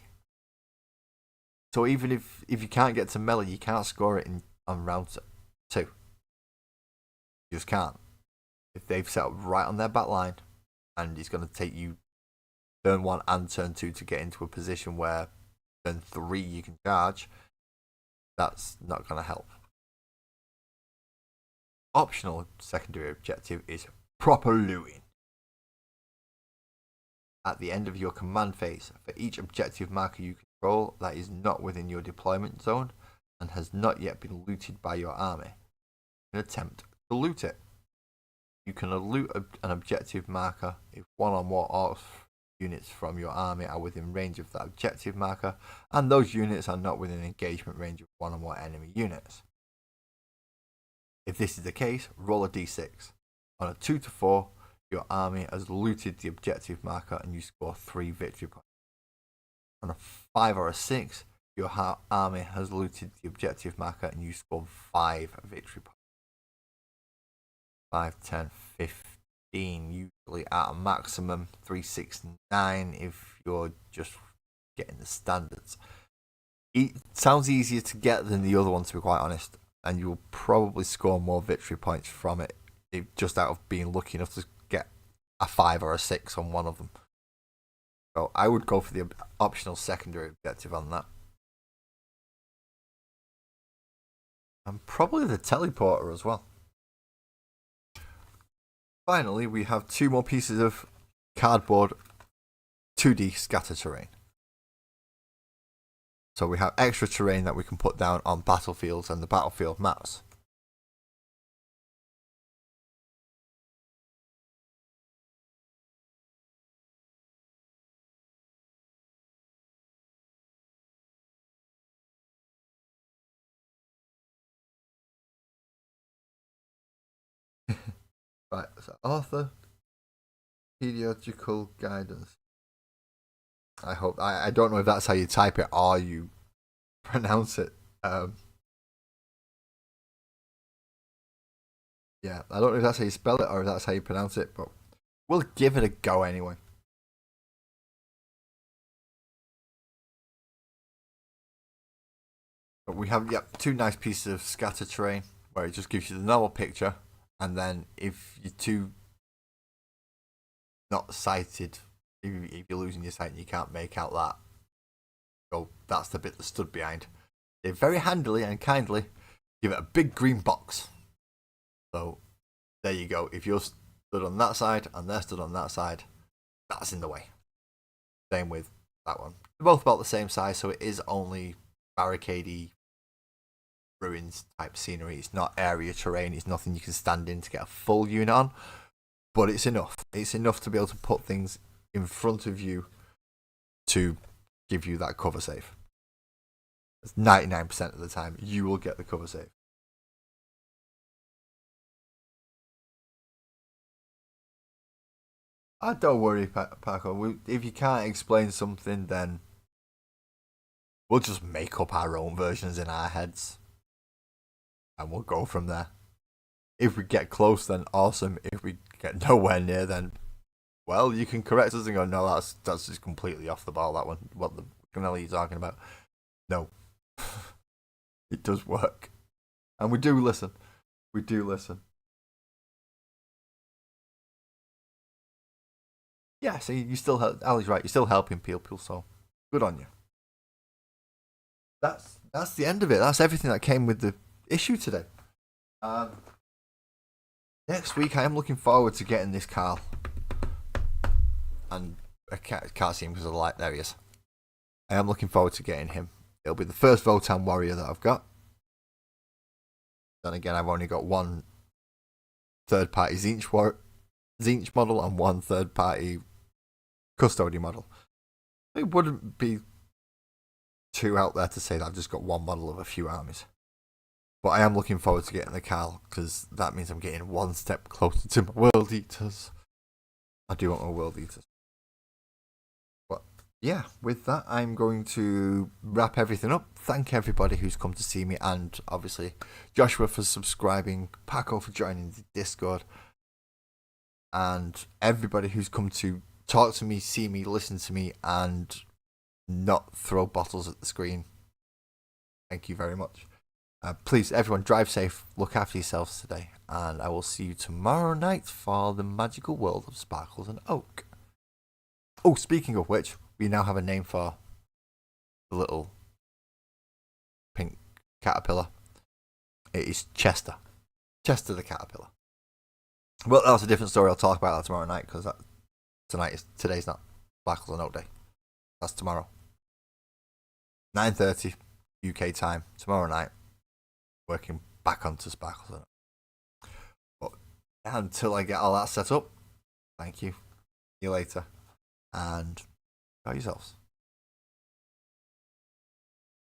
So even if you can't get to melee, you can't score it on round 2. You just can't. If they've set up right on their back line, and it's going to take you turn 1 and turn 2 to get into a position where turn 3 you can charge, that's not going to help. Optional secondary objective is proper looting. At the end of your command phase, for each objective marker you control that is not within your deployment zone and has not yet been looted by your army, you can attempt to loot it. You can loot an objective marker if one or more orc units from your army are within range of that objective marker, and those units are not within engagement range of one or more enemy units. If this is the case, roll a d6. On a 2 to 4, your army has looted the objective marker and you score 3 victory points. On a 5 or a 6, your army has looted the objective marker and you score 5 victory points. 5, 10, 15, usually at a maximum 3, 6, 9 if you're just getting the standards. It sounds easier to get than the other one, to be quite honest, and you will probably score more victory points from it just out of being lucky enough to get a 5 or a 6 on one of them. So I would go for the optional secondary objective on that. And probably the teleporter as well. Finally, we have 2 more pieces of cardboard 2D scatter terrain. So we have extra terrain that we can put down on battlefields and the battlefield maps. Right, so author, periodical guidance. I don't know if that's how you type it or you pronounce it. Yeah, I don't know if that's how you spell it or if that's how you pronounce it, but we'll give it a go anyway. But we have 2 nice pieces of scatter terrain where it just gives you the normal picture, and then if you're too not sighted, if you're losing your sight and you can't make out that, so that's the bit that stood behind. They very handily and kindly give it a big green box. So there you go. If you're stood on that side and they're stood on that side, that's in the way. Same with that one. They're both about the same size, so it is only barricadey ruins type scenery. It's not area terrain. It's nothing you can stand in to get a full unit on, but it's enough. It's enough to be able to put things in front of you to give you that cover save. 99% of the time you will get the cover save. Don't worry, Paco. If you can't explain something, then we'll just make up our own versions in our heads and we'll go from there. If we get close, then awesome. If we get nowhere near, then, well, you can correct us and go, no, that's just completely off the ball, that one. What the hell are you talking about? No. It does work. And we do listen. We do listen. Yeah, so you still help. Ali's right. You're still helping people, so good on you. That's the end of it. That's everything that came with the issue today. Next week, I am looking forward to getting this Carl. And I can't see him because of the light. There he is. I am looking forward to getting him. It'll be the first Votan warrior that I've got. Then again, I've only got one third-party Zinch model and one third-party Custody model. It wouldn't be too out there to say that I've just got one model of a few armies. But I am looking forward to getting the Carl, because that means I'm getting one step closer to my World Eaters. I do want my World Eaters. But yeah, with that, I'm going to wrap everything up. Thank everybody who's come to see me, and obviously Joshua for subscribing, Paco for joining the Discord, and everybody who's come to talk to me, see me, listen to me, and not throw bottles at the screen. Thank you very much. Please, everyone, drive safe, look after yourselves today, and I will see you tomorrow night for the magical world of Sparkles and Oak. Oh, speaking of which, we now have a name for the little pink caterpillar. It is Chester. Chester the caterpillar. Well, that's a different story. I'll talk about that tomorrow night, because today's not Sparkles and Oak Day. That's tomorrow. 9:30 UK time tomorrow night. Working back onto Sparkles and Oak. But until I get all that set up, thank you. See you later. And enjoy yourselves.